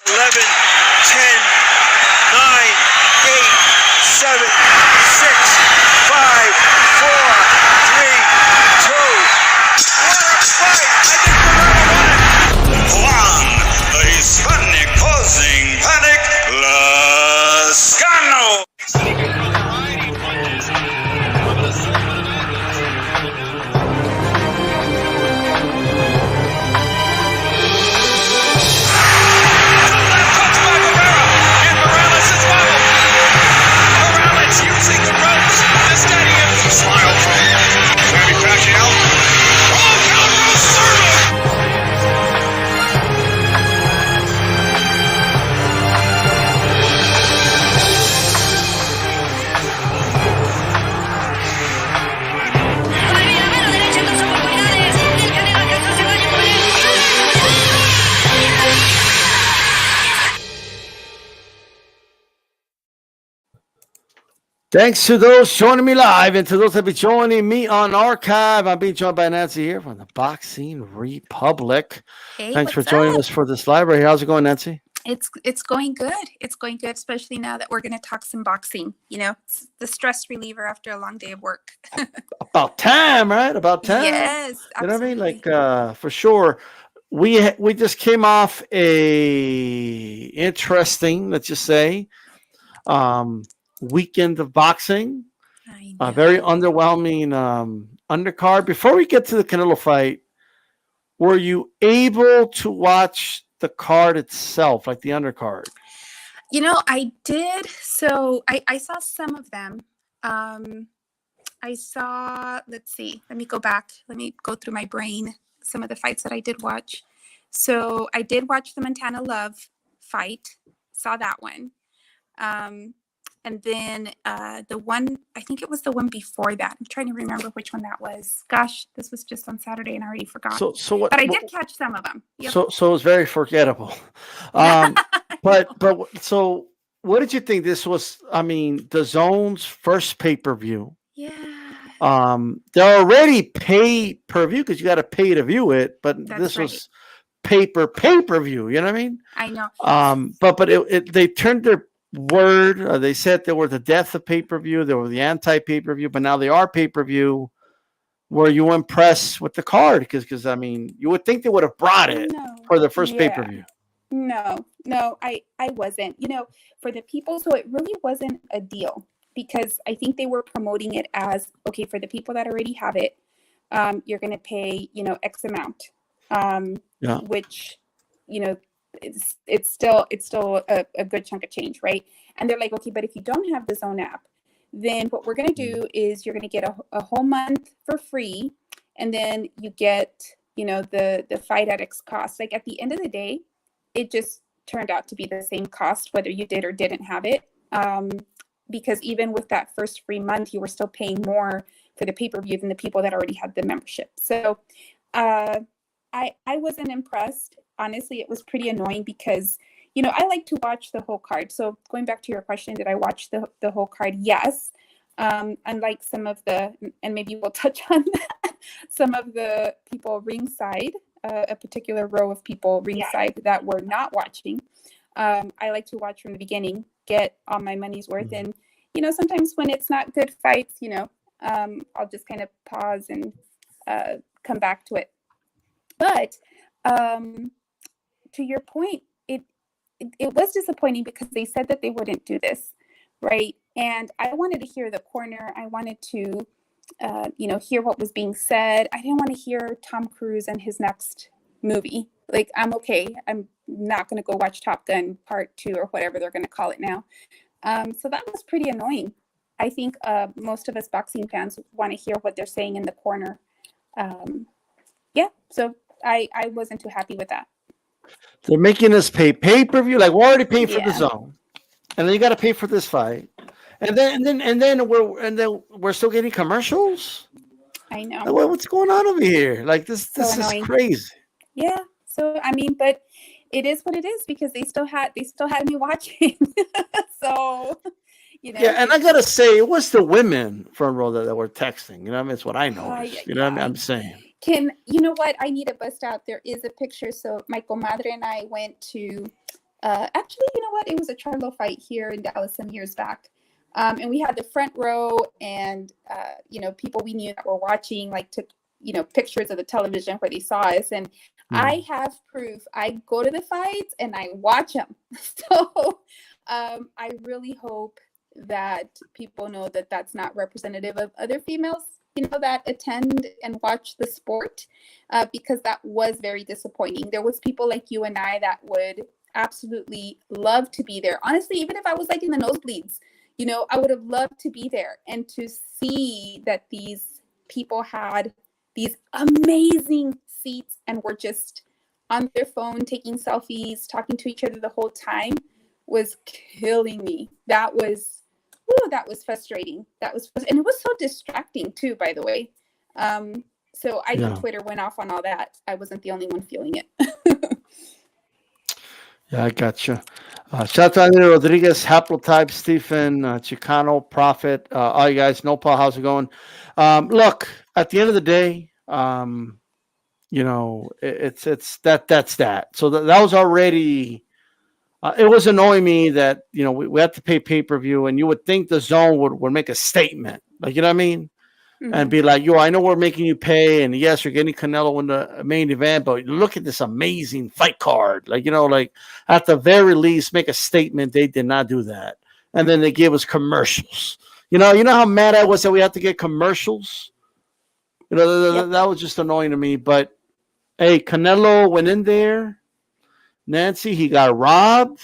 11, 10, 9, 8, 7, 6, 5, 4, 3, 2. What a fight! I think Canelo won it. Juan, the Hispanic causing panic, Lascano. Thanks to those joining me live and to those that be joining me on archive. I'm being joined by Nancy here from the Boxing Republic. Hey, Thanks for joining us for this library. How's it going, Nancy? It's going good. It's going good, especially now that we're going to talk some boxing. You know, it's the stress reliever after a long day of work. About time, right? About time. Yes, absolutely. You know what I mean? Like, for sure. We just came off a interesting, let's just say, weekend of boxing. A very underwhelming undercard. Before we get to the Canelo fight, were you able to watch the card itself, like the undercard? You know, I did. So I saw some of them. I saw, let's see, let me go back. Let me go through my brain, some of the fights that I did watch. So I did watch the Montana Love fight, saw that one. And then the one, I think it was the one before that. I'm trying to remember which one that was. Gosh, this was just on Saturday and I already forgot. So what, but I did catch some of them. Yep. So it was very forgettable. So what did you think? This was, I mean, the Zone's first pay-per-view. Yeah. They're already pay-per-view because you got to pay to view it, but this was pay-per-view. You know what I mean? I know. But they turned their word. They said they were the death of pay-per-view. They were the anti-pay-per-view, but now they are pay-per-view. Were you impressed with the card? Because I mean, you would think they would have brought it for the first pay-per-view. No, I wasn't. You know, for the people, so it really wasn't a deal because I think they were promoting it as, okay, for the people that already have it, you're going to pay, you know, X amount, which, you know, it's still a good chunk of change, right? And they're like, okay, but if you don't have the Zone app, then what we're going to do is you're going to get a whole month for free, and then you get, you know, the Fight Addicts cost. Like at the end of the day, it just turned out to be the same cost whether you did or didn't have it, because even with that first free month, you were still paying more for the pay-per-view than the people that already had the membership. So I wasn't impressed. Honestly, it was pretty annoying because, you know, I like to watch the whole card. So going back to your question, did I watch the whole card? Yes. Unlike some of the, and maybe we'll touch on that, some of the people ringside, a particular row of people ringside that were not watching. I like to watch from the beginning, get all my money's worth. And, you know, sometimes when it's not good fights, you know, I'll just kind of pause and come back to it. But to your point, it was disappointing because they said that they wouldn't do this, right? And I wanted to hear the corner. I wanted to, you know, hear what was being said. I didn't want to hear Tom Cruise and his next movie. Like, I'm okay. I'm not going to go watch Top Gun Part 2 or whatever they're going to call it now. So that was pretty annoying. I think most of us boxing fans want to hear what they're saying in the corner. Yeah, so I wasn't too happy with that. They're making us pay pay-per-view. Like, we're already paying for the Zone, and then you got to pay for this fight, and then we're still getting commercials. I know. Like, what's going on over here? Like, this is crazy. Yeah. So I mean, but it is what it is because they still had me watching. So, you know. Yeah, and I gotta say, it was the women front row that were texting. You know, I mean, it's what I noticed. You know what I'm saying? You know what? I need to bust out. There is a picture. So my comadre and I went to Actually, you know what? It was a Charlo fight here in Dallas some years back. And we had the front row and, people we knew that were watching, like took, pictures of the television where they saw us. And I have proof. I go to the fights and I watch them. So I really hope that people know that that's not representative of other females, that attend and watch the sport, because that was very disappointing. There was people like you and I that would absolutely love to be there. Honestly, even if I was like in the nosebleeds, I would have loved to be there and to see that these people had these amazing seats and were just on their phone taking selfies, talking to each other the whole time was killing me. That was frustrating. And it was so distracting too, by the way. So I know Twitter went off on all that. I wasn't the only one feeling it. Yeah, I gotcha. Shout out to Anthony Rodriguez, Haplotype, Stephen, Chicano, Prophet, all you guys. Nopal, how's it going? Look, at the end of the day, it's that's that. So that was already. It was annoying me that we had to pay pay-per-view, and you would think the zone would make a statement, like, you know what I mean, and be like, I know we're making you pay, and yes, you're getting Canelo in the main event, but look at this amazing fight card, like at the very least make a statement. They did not do that, and then they gave us commercials. You know how mad I was that we had to get commercials. That was just annoying to me. But hey, Canelo went in there. Nancy, he got robbed.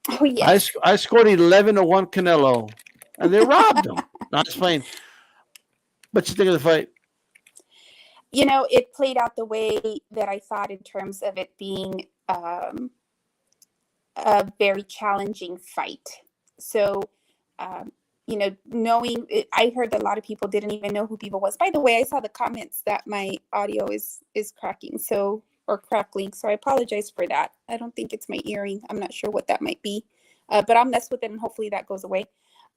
Oh, yes. I scored 11-1 Canelo, and they robbed him. Not playing. What you think of the fight? It played out the way that I thought in terms of it being a very challenging fight. So, knowing it, I heard that a lot of people didn't even know who Bebo was. By the way, I saw the comments that my audio is cracking. Or crackling. So I apologize for that. I don't think it's my earring. I'm not sure what that might be, but I'll mess with it and hopefully that goes away.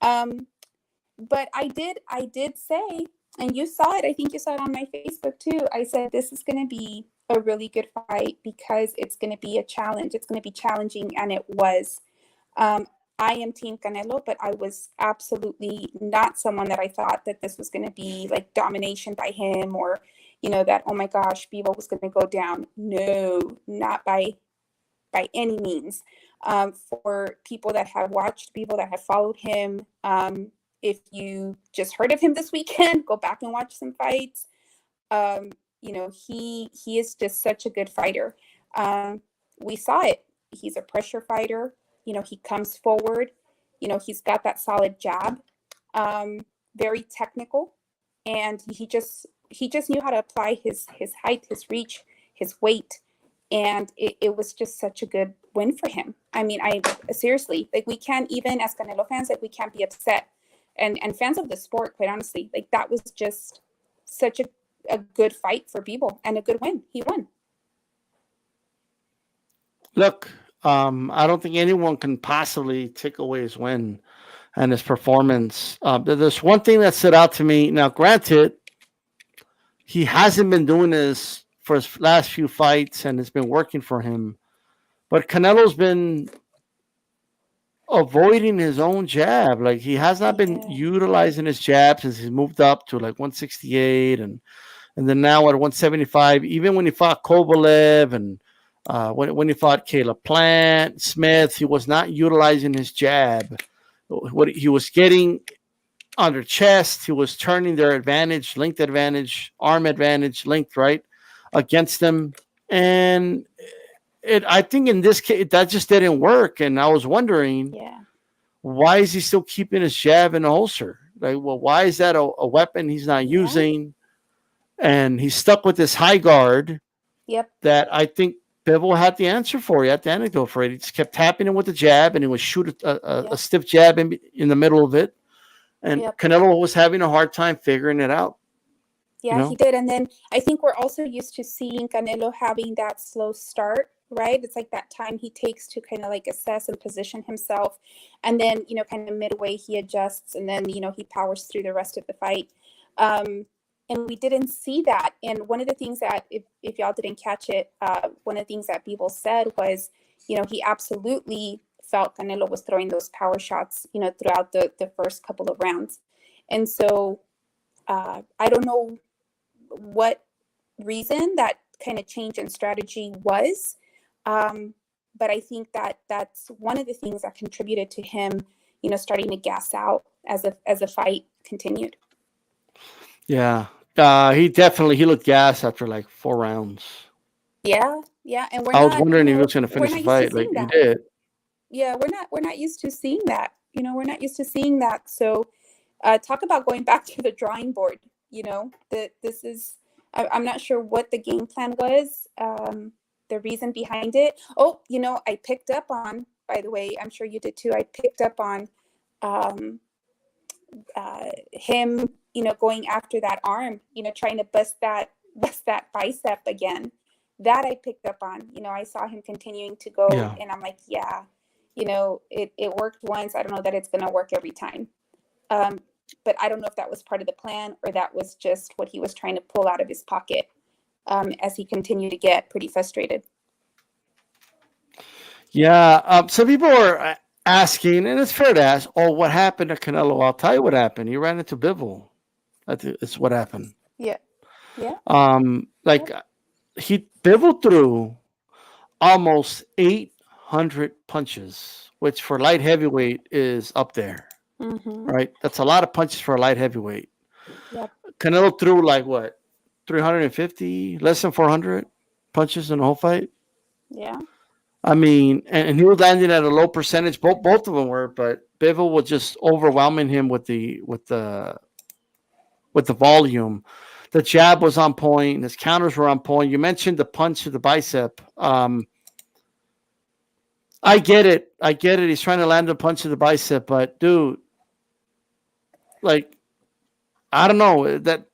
But I did say, and you saw it, I think you saw it on my Facebook too. I said, this is going to be a really good fight because it's going to be a challenge. It's going to be challenging. And it was. I am Team Canelo, but I was absolutely not someone that I thought that this was going to be like domination by him or, that, oh my gosh, Bebo was going to go down. No, not by any means. For people that have watched Bebo, that have followed him, if you just heard of him this weekend, go back and watch some fights. He is just such a good fighter. We saw it. He's a pressure fighter. He comes forward. He's got that solid jab. Very technical, and he just knew how to apply his height, his reach, his weight, and it was just such a good win for him. I mean, I seriously, like, we can't, even as Canelo fans, like, we can't be upset, and fans of the sport, quite honestly, like, that was just such a good fight for Bebo and a good win. He won. Look, I don't think anyone can possibly take away his win and his performance. There's one thing that stood out to me. Now, granted, he hasn't been doing this for his last few fights, and it's been working for him. But Canelo's been avoiding his own jab. Like, he has not been utilizing his jab since he's moved up to like 168 and then now at 175. Even when he fought Kovalev and when he fought Caleb Plant, Smith, he was not utilizing his jab. What he was getting under chest, he was turning their advantage, length advantage, arm advantage, length, right, against them. And I think in this case, that just didn't work. And I was wondering, why is he still keeping his jab in the holster? Like, well, why is that a weapon he's not using? And he's stuck with this high guard that I think Bivol had the answer for. He had the antidote for it. He just kept tapping him with the jab, and he would shoot a stiff jab in the middle of it. And Canelo was having a hard time figuring it out. Yeah, he did. And then I think we're also used to seeing Canelo having that slow start, right? It's like that time he takes to kind of like assess and position himself. And then, kind of midway he adjusts, and then, he powers through the rest of the fight. And we didn't see that. And one of the things that, if y'all didn't catch it, one of the things that Bivol said was, he absolutely felt Canelo was throwing those power shots, throughout the first couple of rounds. And so I don't know what reason that kind of change in strategy was. But I think that that's one of the things that contributed to him, starting to gas out as the fight continued. Yeah. He looked gassed after like 4 rounds. Yeah. And I was wondering if he was going to finish the fight. Like he did. Yeah, we're not used to seeing that. We're not used to seeing that. So talk about going back to the drawing board. That this is, I'm not sure what the game plan was, the reason behind it. Oh, I picked up on, by the way, I'm sure you did too, I picked up on him, going after that arm, trying to bust that bicep again. That I picked up on. I saw him continuing to go, and I'm like, yeah, it worked once. I don't know that it's going to work every time. But I don't know if that was part of the plan or that was just what he was trying to pull out of his pocket as he continued to get pretty frustrated. Yeah. Some people are asking, and it's fair to ask, what happened to Canelo? I'll tell you what happened. He ran into Bivol. That's what happened. Yeah. Bivol threw almost 800 punches, which for light heavyweight is up there. Mm-hmm. Right? That's a lot of punches for a light heavyweight. Yep. Canelo threw 350, less than 400 punches in the whole fight. Yeah. I mean, and he was landing at a low percentage. Both of them were, but Bivol was just overwhelming him with the volume. The jab was on point. His counters were on point. You mentioned the punch to the bicep. I get it. He's trying to land a punch to the bicep, but dude, I don't know, that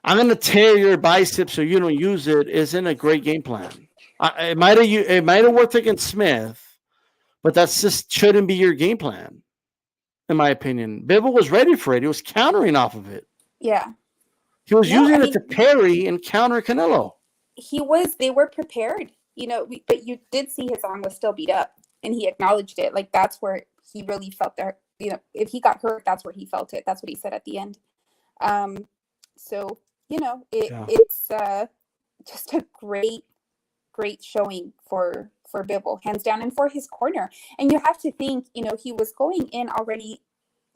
I'm going to tear your bicep so you don't use it isn't a great game plan. It might have worked against Smith, but that just shouldn't be your game plan, in my opinion. Bivol was ready for it. He was countering off of it. Yeah. He was using it to parry and counter Canelo. They were prepared, but you did see his arm was still beat up, and he acknowledged it. Like, that's where he really felt that, if he got hurt, that's where he felt it. That's what he said at the end. So, it's just a great showing for Bivol, hands down, and for his corner. And you have to think, he was going in already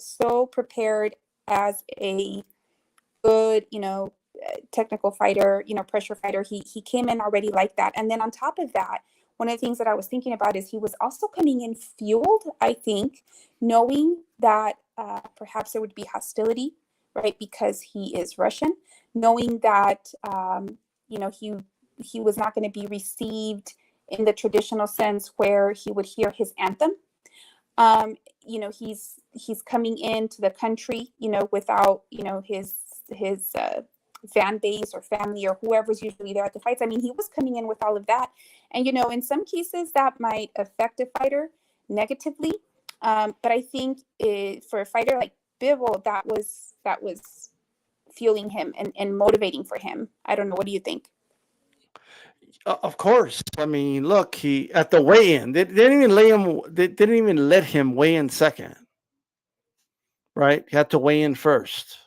so prepared as a good, technical fighter, pressure fighter. He came in already like that. And then on top of that, one of the things that I was thinking about is he was also coming in fueled, I think, knowing that perhaps there would be hostility, right? Because he is Russian, knowing that, he was not going to be received in the traditional sense where he would hear his anthem. He's coming into the country, without, his fan base or family or whoever's usually there at the fights. I mean, he was coming in with all of that. And, in some cases that might affect a fighter negatively. But I think for a fighter like Bivol, that was fueling him and motivating for him. I don't know. What do you think? Of course. I mean, look, he at the weigh-in, they didn't even let him weigh in second. Right? He had to weigh in first.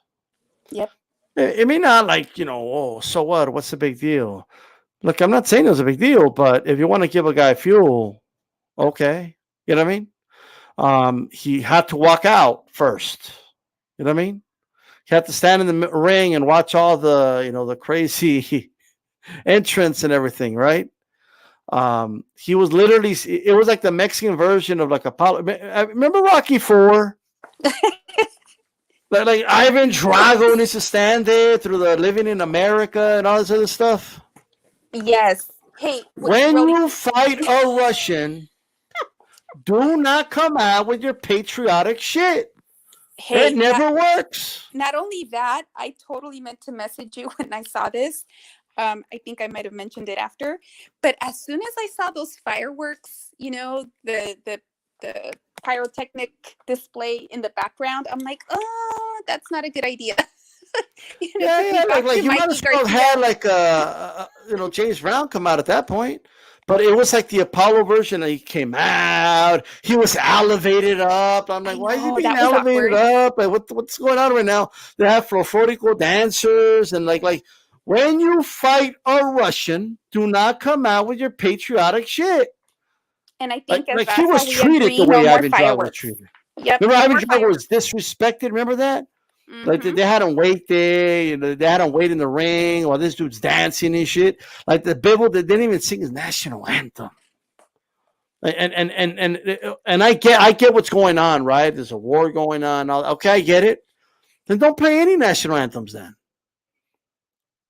Yep. It may not so what? What's the big deal? Look, I'm not saying it was a big deal, but if you want to give a guy fuel, okay. You know what I mean? He had to walk out first. You know what I mean? He had to stand in the ring and watch all the, the crazy entrance and everything, right? He was literally, it was like the Mexican version of like Apollo. Remember Rocky IV? like Ivan Drago needs to stand there through the Living in America and all this other stuff. Yes. Hey, when you fight a Russian, do not come out with your patriotic shit. Hey, it never works. Not only that, I totally meant to message you when I saw this. I think I might have mentioned it after, but as soon as I saw those fireworks, the pyrotechnic display in the background, I'm like, oh, that's not a good idea. Yeah, took me back like to you might Mikey as well have Garcia. had like James Brown come out at that point. But it was like the Apollo version. He came out. He was elevated up. I'm I like, why is he know, being that was elevated awkward. up? Like, what's going on right now? They have fluorophorical dancers and like when you fight a Russian, do not come out with your patriotic shit. And I think as Like he that's how was we treated the agree, no way more Ivan Drago was fireworks. treated. Yep, Remember, no Ivan more Drago was fireworks. disrespected. Remember that? Like Hmm. they had him wait there, they had him wait in the ring while this dude's dancing and shit. Like the Bible, they didn't even sing his national anthem. And I get what's going on, right? There's a war going on. Okay, I get it. Then don't play any national anthems then.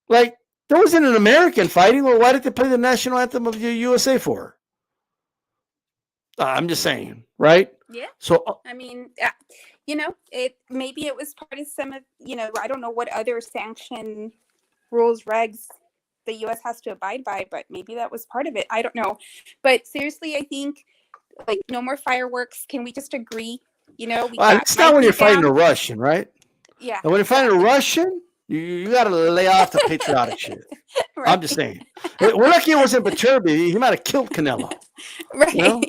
Like there wasn't an American fighting. Well, why did they play the national anthem of the USA for? I'm just saying, right? Yeah. So I mean, maybe it was part of some of, I don't know what other sanction rules, regs the U.S. has to abide by, but maybe that was part of it. I don't know. But seriously, I think like no more fireworks. Can we just agree? We got it's not when you're fighting a down. Russian, right? Yeah. And when you're fighting a Russian, you got to lay off the patriotic shit. Right. I'm just saying. We're lucky it wasn't Baturbi. He might have killed Canelo. Right. You know?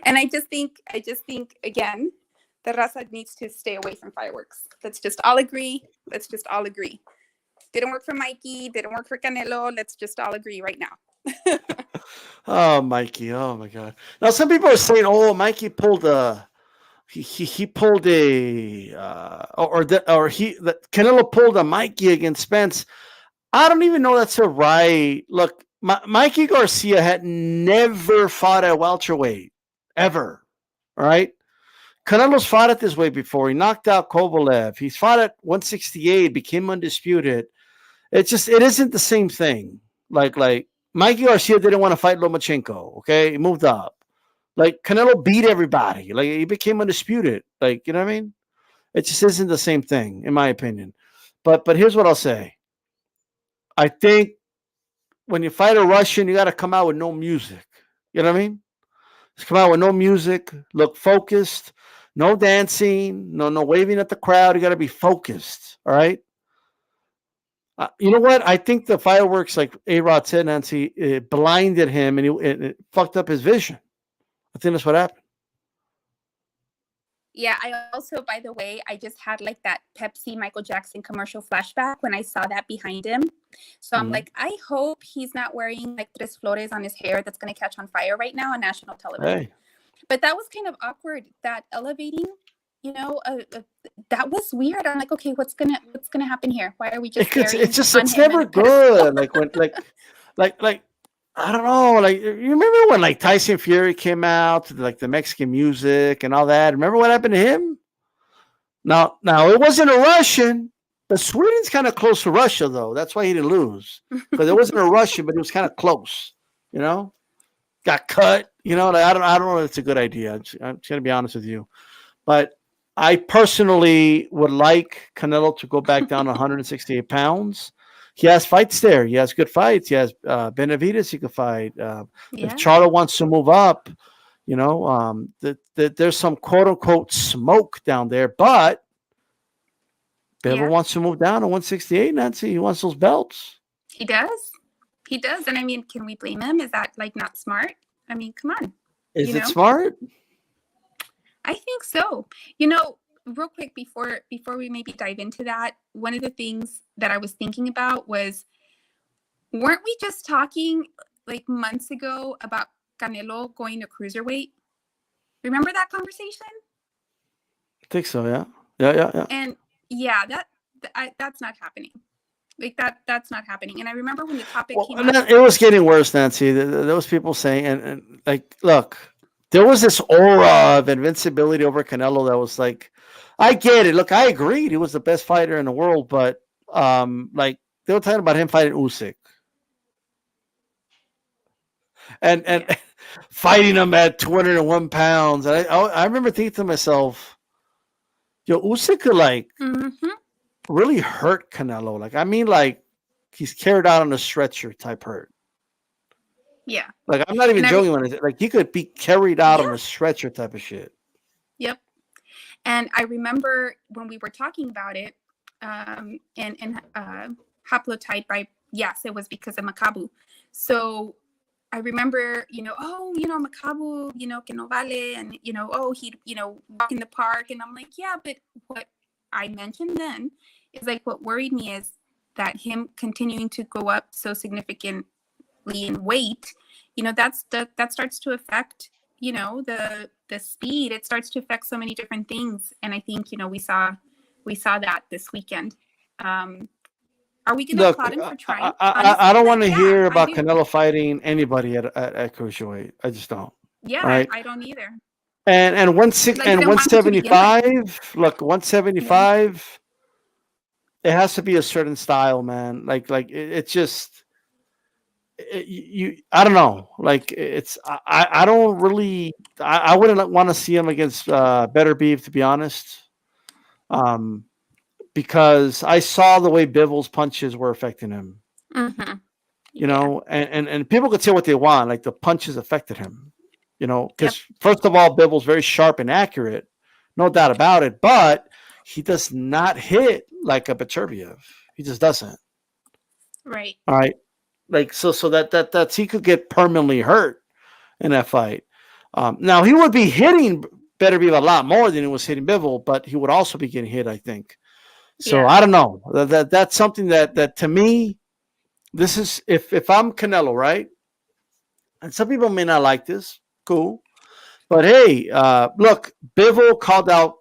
And I just think again, the raza needs to stay away from fireworks. Let's just all agree. Didn't work for Mikey. Didn't work for Canelo. Let's just all agree right now. Oh, Mikey. Oh my God. Now some people are saying, "Oh, Mikey pulled a he pulled a Canelo pulled a Mikey against Spence." I don't even know that's a right. Look, Mikey Garcia had never fought at welterweight ever. All right. Canelo's fought at this weight before. He knocked out Kovalev. He's fought at 168, became undisputed. It isn't the same thing. Like Mikey Garcia didn't want to fight Lomachenko. Okay, he moved up. Like Canelo beat everybody. Like he became undisputed. Like, you know what I mean? It just isn't the same thing, in my opinion. But here's what I'll say. I think when you fight a Russian, you got to come out with no music. You know what I mean? Just come out with no music. Look focused. No dancing. No waving at the crowd. You got to be focused. All right. You know what? I think the fireworks, like A-Rod said, Nancy, it blinded him and it fucked up his vision. I think that's what happened. Yeah, I also, by the way, I just had like that Pepsi Michael Jackson commercial flashback when I saw that behind him. So I'm like, I hope he's not wearing like tres flores on his hair that's going to catch on fire right now on national television. Hey. But that was kind of awkward, that elevating, that was weird. I'm like, okay, what's gonna happen here? Why are we just it's never good. Like when like I don't know. Like you remember when like Tyson Fury came out to like the Mexican music and all that? Remember what happened to him? Now it wasn't a Russian, but Sweden's kind of close to Russia though. That's why he didn't lose, because it wasn't a Russian, but it was kind of close. Got cut. Like, I don't know if it's a good idea. I'm just gonna be honest with you, but I personally would like Canelo to go back down 168 pounds. He has fights there. He has good fights. He has Benavidez he could fight. If Charlo wants to move up, there's some quote-unquote smoke down there. But Bivol wants to move down to 168, Nancy. He wants those belts. He does. And I mean, can we blame him? Is that like not smart? I mean, come on. Is it smart? I think so. Real quick before we maybe dive into that, one of the things that I was thinking about was, weren't we just talking like months ago about Canelo going to cruiserweight? Remember that conversation? I think so, yeah. Yeah. And that's not happening. Like that's not happening. And I remember when the topic came up, it was getting worse, Nancy. There was people saying, and like, look, there was this aura of invincibility over Canelo that was like, I get it. Look, I agreed he was the best fighter in the world, but like they were talking about him fighting Usyk and fighting him at 201 pounds. And I remember thinking to myself, yo, Usyk could like really hurt Canelo. Like, I mean, like he's carried out on a stretcher type hurt. Yeah. Like, I'm not even joking when I say, like, he could be carried out on a stretcher type of shit. Yep. And I remember when we were talking about it, and haplotype by, yes, it was because of Makabu. So I remember, Makabu, que no vale, and, he'd, walk in the park. And I'm like, yeah, but what I mentioned then is like, what worried me is that him continuing to go up so significantly in weight, that starts to affect, the speed. It starts to affect so many different things. And I think, we saw that this weekend. Are we going to applaud him for trying? I don't want to hear about I do. Canelo fighting anybody at cruiserweight. I just don't. Yeah, right? I don't either. And 175. Look, 175. It has to be a certain style, man. It's just I don't know. Like I don't really. I wouldn't want to see him against Better Beef, to be honest. Because I saw the way Bivol's punches were affecting him. Mm-hmm. And people could say what they want, like the punches affected him. Because first of all, Bivol's very sharp and accurate, no doubt about it. But he does not hit like a Beterbiev. He just doesn't. Right. All right. Like so that's he could get permanently hurt in that fight. Now he would be hitting Beterbiev a lot more than he was hitting Bivol, but he would also be getting hit, I think. So I don't know. That's something that to me, this is if I'm Canelo, right? And some people may not like this. Cool. But hey, look, Bivol called out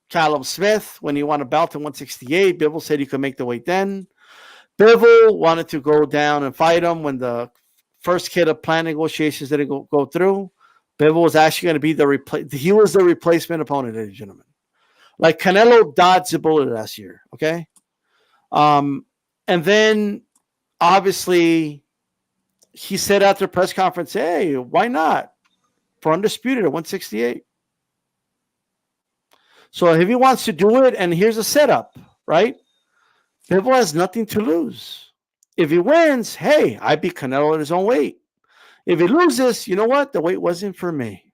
Callum Smith when he won a belt in 168. Bivol said he could make the weight then. Bivol wanted to go down and fight him when the first kid of plan negotiations didn't go through. Bivol was actually going to be he was the replacement opponent, ladies and gentlemen. Like Canelo dodged the bullet last year, okay? And then, obviously, he said after a press conference, hey, why not? For Undisputed at 168. So if he wants to do it, and here's a setup, right? Bivol has nothing to lose. If he wins, hey, I beat Canelo at his own weight. If he loses, you know what? The weight wasn't for me.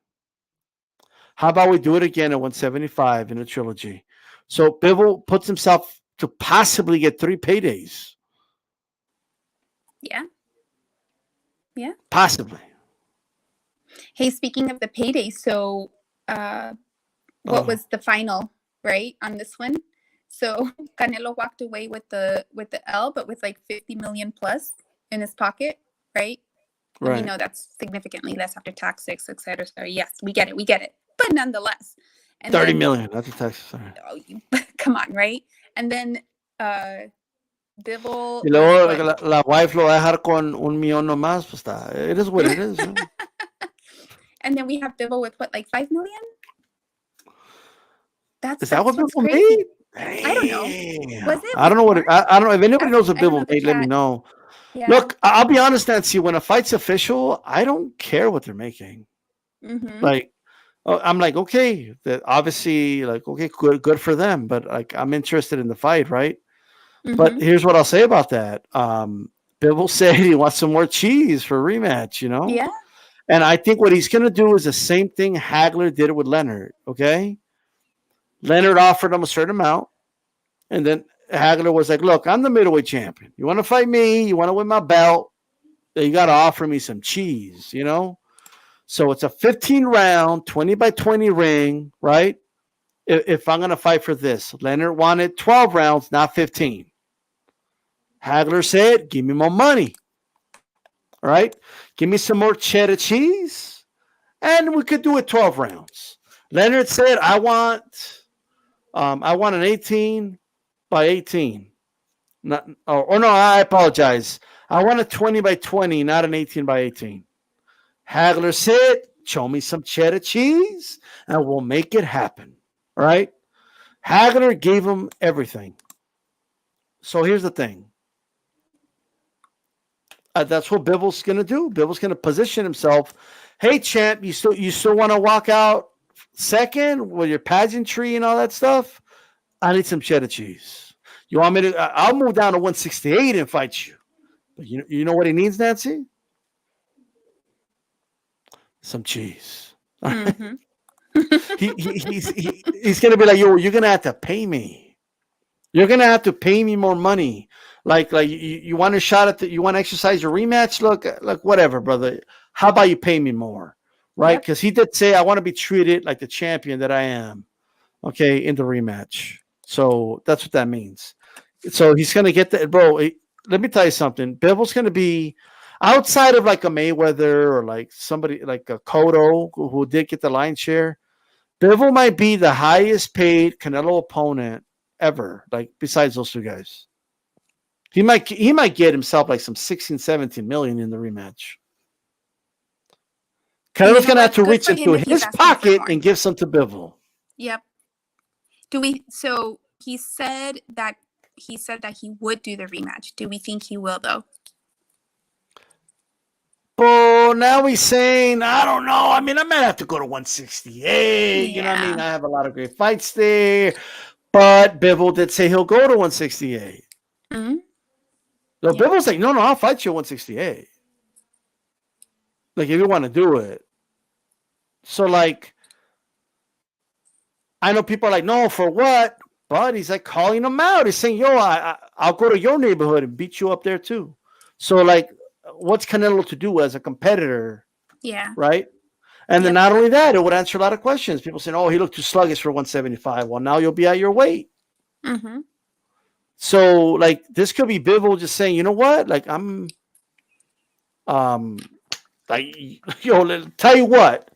How about we do it again at 175 in a trilogy? So Bivol puts himself to possibly get 3 paydays. Yeah. Yeah. Possibly. Hey, speaking of the payday, so what was the final, right, on this one? So Canelo walked away with the L, but with like 50 million plus in his pocket, right? Right. And we know that's significantly less after taxes, et cetera. So yes, we get it. But nonetheless. And 30 million after taxes. Sorry. Oh, come on, right? And then Bivol. Y luego la wife lo va a dejar con $1 million nomás. Pues está. It is what it is. ¿No? And then we have Bivol with what, like 5 million? Is that what Bivol crazy. made? I don't know. Was it? I don't know what. I don't know. If anybody knows what Bivol made, let me know. Yeah. Look, I'll be honest, Nancy. When a fight's official, I don't care what they're making. Mm-hmm. Like, I'm like, okay, that obviously, like, okay, good for them. But like, I'm interested in the fight, right? Mm-hmm. But here's what I'll say about that. Bivol said he wants some more cheese for a rematch. Yeah. And I think what he's going to do is the same thing Hagler did with Leonard. Okay. Leonard offered him a certain amount, and then Hagler was like, look, I'm the middleweight champion. You want to fight me? You want to win my belt? You got to offer me some cheese, So it's a 15-round, 20-by-20 ring, right? If I'm going to fight for this. Leonard wanted 12 rounds, not 15. Hagler said, give me more money. All right? Give me some more cheddar cheese, and we could do it 12 rounds. Leonard said, I want an 18 by 18. No, I apologize. I want a 20 by 20, not an 18 by 18. Hagler said, show me some cheddar cheese and we'll make it happen. All right? Hagler gave him everything. So here's the thing. That's what Bivol's going to do. Bivol's going to position himself. Hey, champ, you still want to walk out second with your pageantry and all that stuff? I need some cheddar cheese. You want me to? I'll move down to 168 and fight you. But you know what he needs, Nancy? Some cheese. Mm-hmm. He's going to be like, yo, you're going to have to pay me. You're gonna have to pay me more money. Like you want a shot at you want to exercise your rematch. Look, whatever, brother. How about you pay me more, right? Yep. Because he did say I want to be treated like the champion that I am. Okay, in the rematch. So that's what that means. So he's gonna get that, bro. Let me tell you something. Bivens gonna be outside of like a Mayweather or like somebody like a Cotto who did get the lion's share. Bivol might be the highest paid Canelo opponent ever, like besides those two guys. He might get himself like some 16, 17 million in the rematch. Canelo's gonna have to reach into his pocket and give some to Bivol. Yep. So he said that he would do the rematch. Do we think he will though? Oh, now he's saying, I don't know. I mean, I might have to go to 168. You know what I mean? I have a lot of great fights there. But Bivol did say he'll go to 168. Mm-hmm. So Bivol's like, no, I'll fight you at 168. Like, if you want to do it. So, like, I know people are like, no, for what? But he's like calling him out. He's saying, yo, I'll go to your neighborhood and beat you up there too. So, like, what's Canelo to do as a competitor? Yeah. Right? And then not only that, it would answer a lot of questions. People saying, oh, he looked too sluggish for 175. Well, now you'll be at your weight. Mm-hmm. So, like, this could be Bivol just saying, you know what? Like, like, yo, tell you what.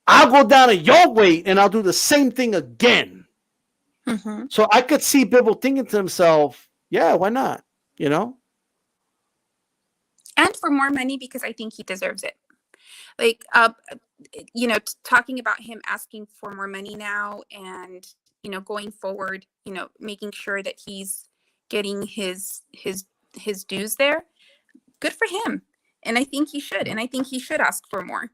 I'll go down to your weight and I'll do the same thing again. Mm-hmm. So I could see Bivol thinking to himself, yeah, why not? You know? And for more money because I think he deserves it. Like, talking about him asking for more money now and, going forward, making sure that he's getting his dues there. Good for him. And I think he should. And I think he should ask for more.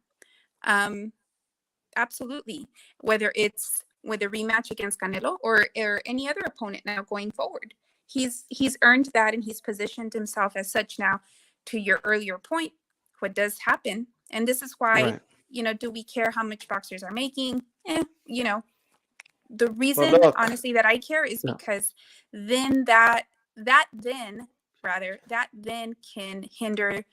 Absolutely. Whether it's with a rematch against Canelo or any other opponent now going forward. He's earned that and he's positioned himself as such now. To your earlier point, what does happen, and this is why, do we care how much boxers are making? The reason, honestly, that I care is because then that then can hinder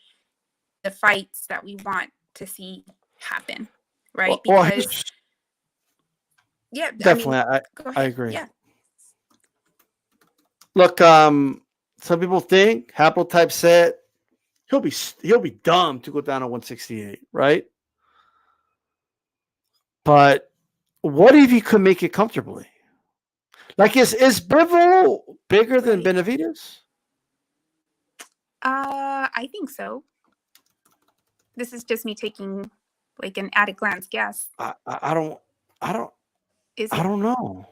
the fights that we want to see happen, right? Because definitely, I agree. Yeah. Look, some people think haplotype set. He'll be dumb to go down to 168, right? But what if he could make it comfortably? Like, is Bivol bigger than Benavidez? I think so. This is just me taking like an at a glance guess. I don't know.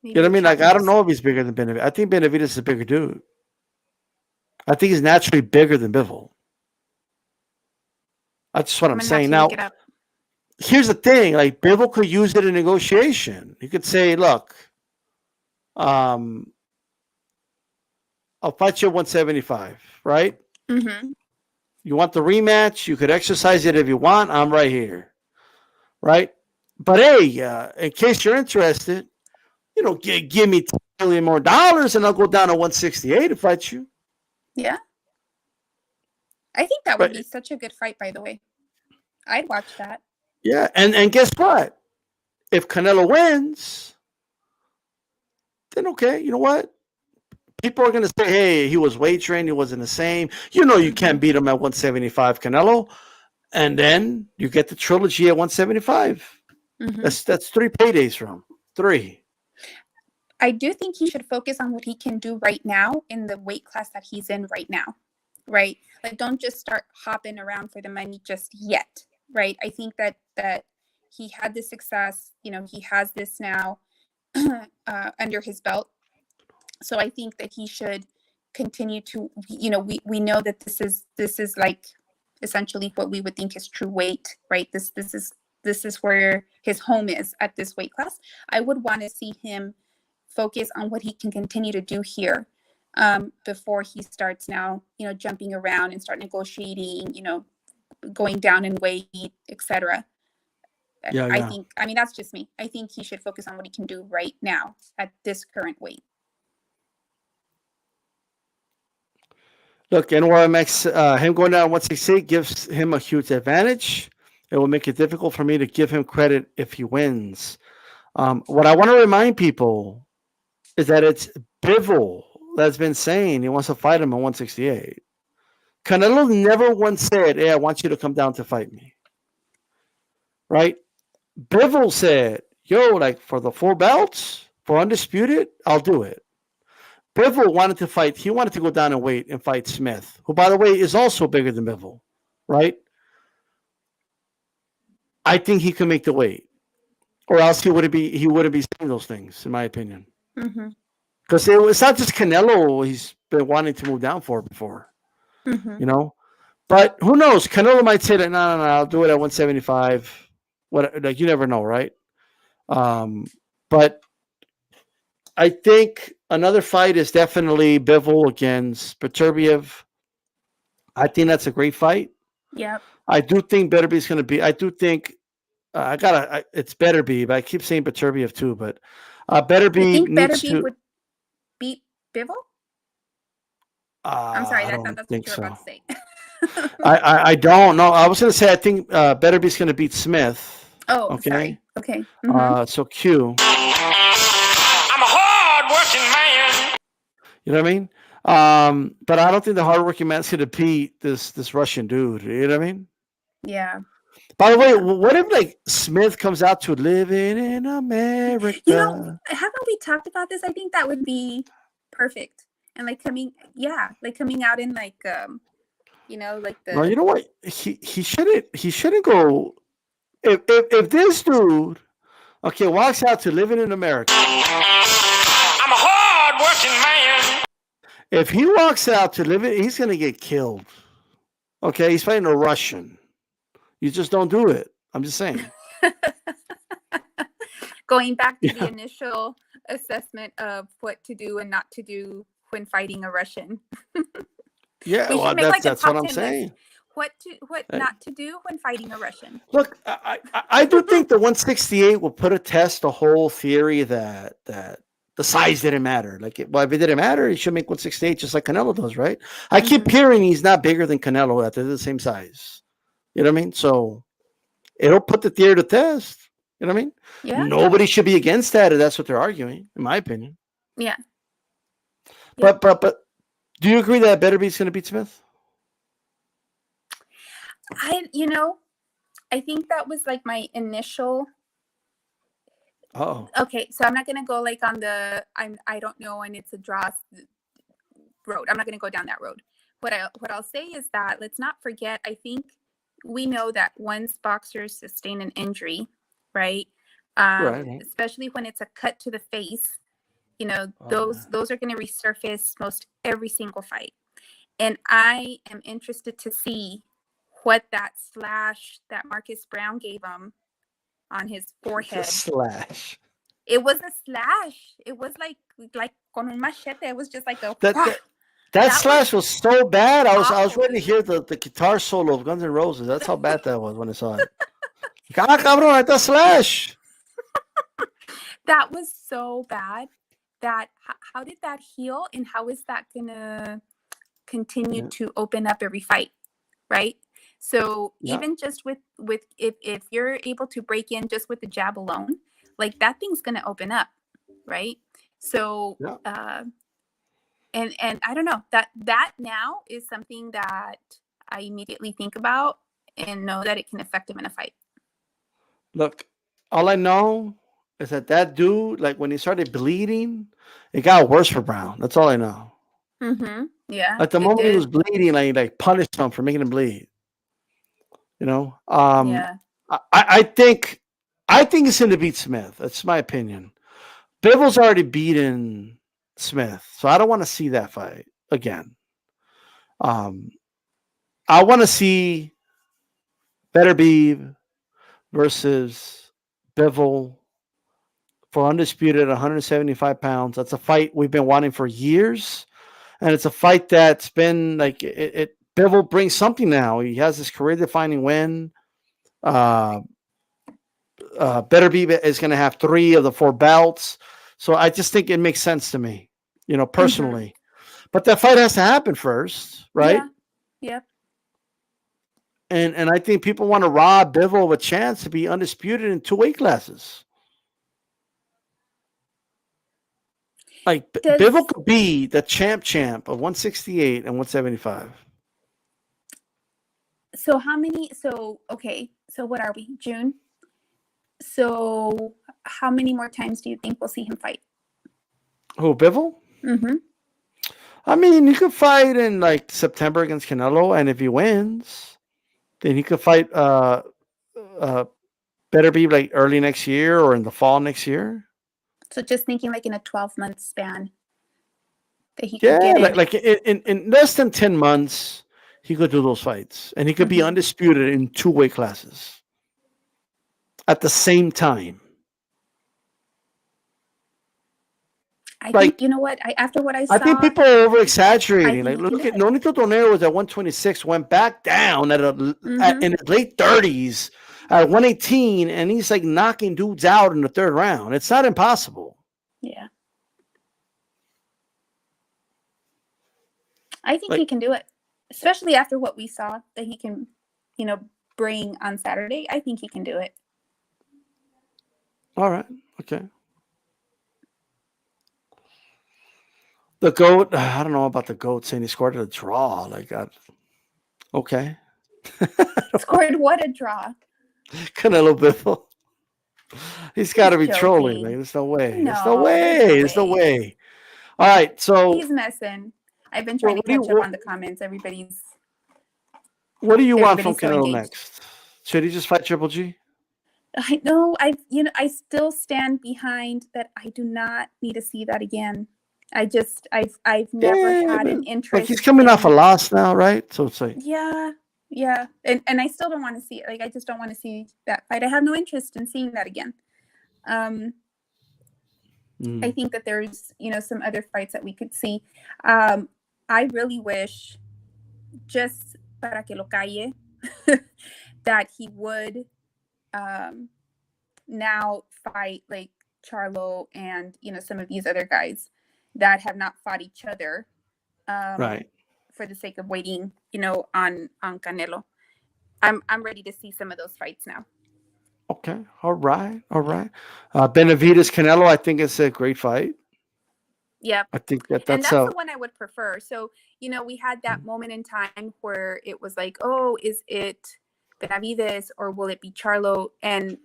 Maybe you know what I mean? Like, I don't know if he's bigger than Benavidez. I think Benavidez is a bigger dude. I think he's naturally bigger than Bivol. That's just what I'm saying. Now, here's the thing. Like, Bivol could use it in negotiation. He could say, look, I'll fight you at 175, right? Mm-hmm. You want the rematch? You could exercise it if you want. I'm right here, right? But hey, in case you're interested, give me $10 million more and I'll go down to 168 to fight you. Yeah. I think that would be such a good fight, by the way. I'd watch that. Yeah, and guess what? If Canelo wins, then okay, you know what? People are going to say, hey, he was weight trained. He wasn't the same. You can't beat him at 175, Canelo. And then you get the trilogy at 175. Mm-hmm. That's 3 paydays for him. 3. I do think he should focus on what he can do right now in the weight class that he's in right now, right? Like, don't just start hopping around for the money just yet, right? I think that he had this success. He has this now under his belt. So I think that he should continue to, we know that this is like essentially what we would think is true weight, right? This is where his home is at this weight class. I would want to see him focus on what he can continue to do here before he starts now, jumping around and start negotiating, going down in weight, etc. Yeah, I yeah. think, I mean, that's just me. I think he should focus on what he can do right now at this current weight. Look, NYMX, him going down 168 gives him a huge advantage. It will make it difficult for me to give him credit if he wins. What I want to remind people is that it's Bivol that's been saying he wants to fight him at 168. Canelo never once said, "Hey, I want you to come down to fight me." Right? Bivol said, "Yo, like for the 4 belts, for undisputed, I'll do it." Bivol wanted to fight. He wanted to go down in weight and fight Smith, who, by the way, is also bigger than Bivol. Right? I think he can make the weight, or else he wouldn't be saying those things, in my opinion. Because it's not just Canelo he's been wanting to move down for before, you know. But who knows? Canelo might say that, no, I'll do it at 175. What, like, you never know, right? But I think another fight is definitely Bivol against Beterbiev. I think that's a great fight. Yep. I do think Beterbie's going to be. I do think it's Beterbiev. I keep saying Beterbiev too, but Beterbiev think needs Beterbiev to would beat Bivol? I'm sorry, I I thought don't that's think what you were so. about to say. I don't know. I was going to say I think Beterbie's going to beat Smith. Oh, Okay. sorry. Okay. So Q. I'm a hard-working man. You know what I mean? But I don't think the hardworking man's going to beat this Russian dude. You know what I mean? Yeah. By the way, what if like Smith comes out to Living in America? You know, haven't we talked about this? I think that would be perfect. And like coming out in like you know, like the Well, you know what? He shouldn't go. If this dude, okay, walks out to Living in America. I'm a hard-working man. If he walks out to Living, he's gonna get killed. Okay, he's fighting a Russian. You just don't do it. I'm just saying. going back to the initial assessment of what to do and not to do when fighting a Russian. Yeah, We well, should make, like, a that's top what I'm 10 list. saying. What not to do when fighting a Russian. Look, I do think the 168 will put a test the whole theory that the size didn't matter. Like, if it didn't matter, he should make 168 just like Canelo does, right? I keep hearing he's not bigger than Canelo, that they're the same size. You know what I mean? So it'll put the theory to test. You know what I mean? Yeah. Nobody should be against that if that's what they're arguing, in my opinion. Yeah. But do you agree that Beterbie's going to beat Smith? I think that was like my initial. Oh. Okay, so I'm not gonna go like on the I don't know and it's a draw road. I'm not gonna go down that road. What I'll say is that let's not forget. I think we know that once boxers sustain an injury, right? Right. Especially when it's a cut to the face, you know, those are going to resurface most every single fight. And I am interested to see what that slash that Marcus Brown gave him on his forehead. It's a slash. It was a slash. It was like con un machete. It was just like a that slash was so bad. I was awful. ready to hear the guitar solo of Guns N' Roses. That's how bad that was when I saw it. Ah, cabrón, like that slash. That was so bad. That how did that heal, and how is that gonna continue to open up every fight, right? So even just with if you're able to break in just with the jab alone, like that thing's gonna open up, right? So and I don't know, that now is something that I immediately think about and know that it can affect him in a fight. Look, all I know is that dude, like when he started bleeding, it got worse for Brown. That's all I know. Yeah. At the moment he was bleeding, like punished him for making him bleed. You know? Yeah. I think he's going to beat Smith. That's my opinion. Bivol's already beaten Smith, so I don't want to see that fight again. I want to see Beterbiev versus Bivol for undisputed at 175 pounds. That's a fight we've been wanting for years, and it's a fight that's been like it Bivol brings something now. He has this career-defining win. Beterbiev is going to have 3 of the 4 belts. So I just think it makes sense to me, personally. But that fight has to happen first, right? Yeah. And I think people want to rob Bivol of a chance to be undisputed in 2 weight classes. Like Bivol could be the champ of 168 and 175. So how many? So okay. So what are we? June. So how many more times do you think we'll see him fight? Who, Bivol? Mm-hmm. I mean, he could fight in like September against Canelo, and if he wins, then he could fight better be like early next year or in the fall next year. So just thinking like in a 12-month span that he could get like in less than 10 months, he could do those fights, and he could be undisputed in 2 weight classes at the same time. I think, you know what? After what I saw, I think people are over exaggerating. Like, look at Nonito Donaire was at 126, went back down in his late 30s at 118, and he's like knocking dudes out in the 3rd round. It's not impossible. Yeah. I think he can do it, especially after what we saw that he can, bring on Saturday. I think he can do it. All right. Okay. The GOAT, I don't know about the GOAT saying he scored a draw. Like that. Okay. Scored what a draw. Canelo Bivol. He's got to be trolling. Like, there's no way. There's no way. There's no way. All right. So he's messing. I've been trying to catch up on the comments. Everybody's. What do you want from Canelo next? Should he just fight Triple G? I know. I still stand behind that. I do not need to see that again. I've never had an interest. Like he's coming off a loss now, right? So it's like yeah, and I still don't want to see it. Like I just don't want to see that fight. I have no interest in seeing that again. I think that there's some other fights that we could see. I really wish, just para que lo calle, that he would now fight like Charlo and some of these other guys that have not fought each other, right, for the sake of waiting, on Canelo. I'm ready to see some of those fights now. Okay, all right. Benavidez Canelo, I think it's a great fight. Yeah, I think that's the one I would prefer. So we had that moment in time where it was like, oh, is it Benavidez or will it be Charlo? And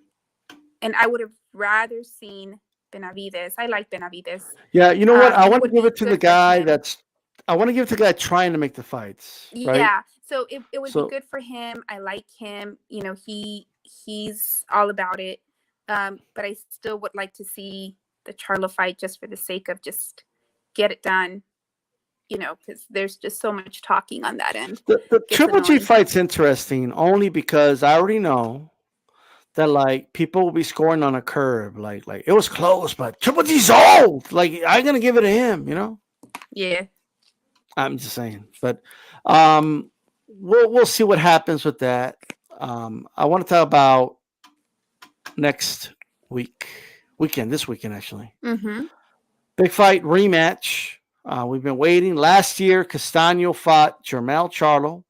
I would have rather seen Benavidez. I like Benavidez. Yeah, you know what? I want to give it to the guy trying to make the fights. Right? Yeah, so it would be good for him. I like him. He's all about it. But I still would like to see the Charlo fight just for the sake of just get it done. Because there's just so much talking on that end. The Triple G fight's interesting only because I already know that like people will be scoring on a curve, like it was close, but Triple G's old. Like I'm gonna give it to him, Yeah. I'm just saying, but we'll see what happens with that. I want to talk about next weekend, this weekend actually. Big fight rematch. We've been waiting. Last year, Castaño fought Jermell Charlo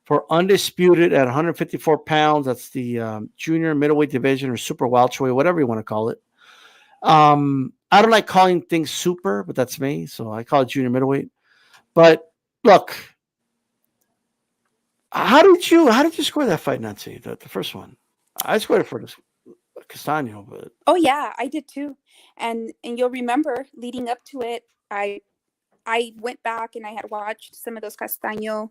for undisputed at 154 pounds. That's the junior middleweight division or super welterweight, whatever you want to call it. I don't like calling things super, but that's me. So I call it junior middleweight. But look, how did you score that fight, Nancy? The first one. I scored it for Castaño, but oh yeah, I did too. And you'll remember leading up to it, I went back and I had watched some of those Castaño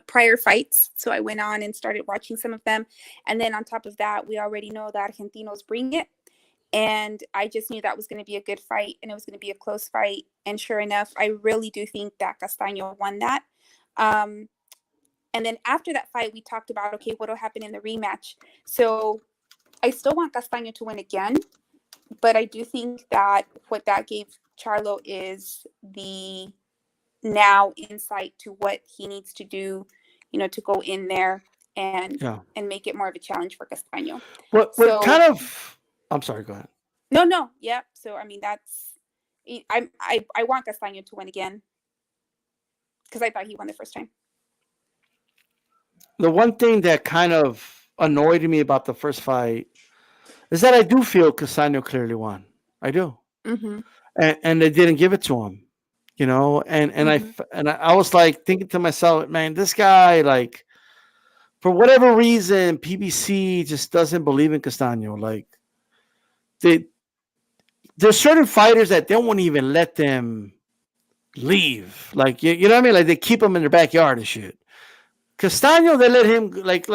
prior fights. So I went on and started watching some of them. And then on top of that, we already know that Argentinos bring it. And I just knew that was going to be a good fight and it was going to be a close fight. And sure enough, I really do think that Castaño won that. And then after that fight, we talked about, okay, what will happen in the rematch? So I still want Castaño to win again. But I do think that what that gave Charlo is the now insight to what he needs to do, to go in there and Yeah. make it more of a challenge for Castaño. What So- kind of? I'm sorry. Go ahead. No, yeah. So I mean, I want Castaño to win again because I thought he won the first time. The one thing that kind of annoyed me about the first fight is that I do feel Castaño clearly won. I do, Mm-hmm. and they didn't give it to him, you know. And I was like thinking to myself, man, this guy, like, for whatever reason, PBC just doesn't believe in Castaño. Like, there's certain fighters that they won't even let them leave. Like, you know what I mean? Like, they keep them in their backyard and shit. Castaño, they let him, like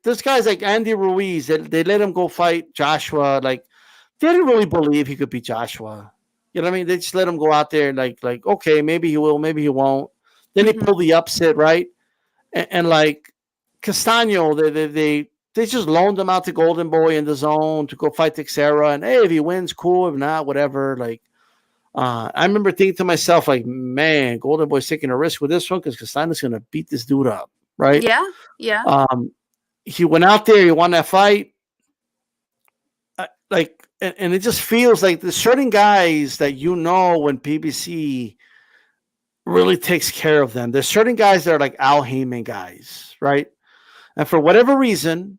this guy's like Andy Ruiz. They let him go fight Joshua. Like, they didn't really believe he could beat Joshua. You know what I mean? They just let him go out there, like okay, maybe he will, maybe he won't. Then he pulled the upset, right? And like Castaño, they just loaned him out to Golden Boy in the zone to go fight Teixeira. And hey, if he wins, cool. If not, whatever. Like, I remember thinking to myself, like, man, Golden Boy's taking a risk with this one because Castaño's gonna beat this dude up. Right? Yeah. He went out there, he won that fight. And it just feels like there's certain guys that when PBC really takes care of them. There's certain guys that are like Al Heyman guys, right? And for whatever reason,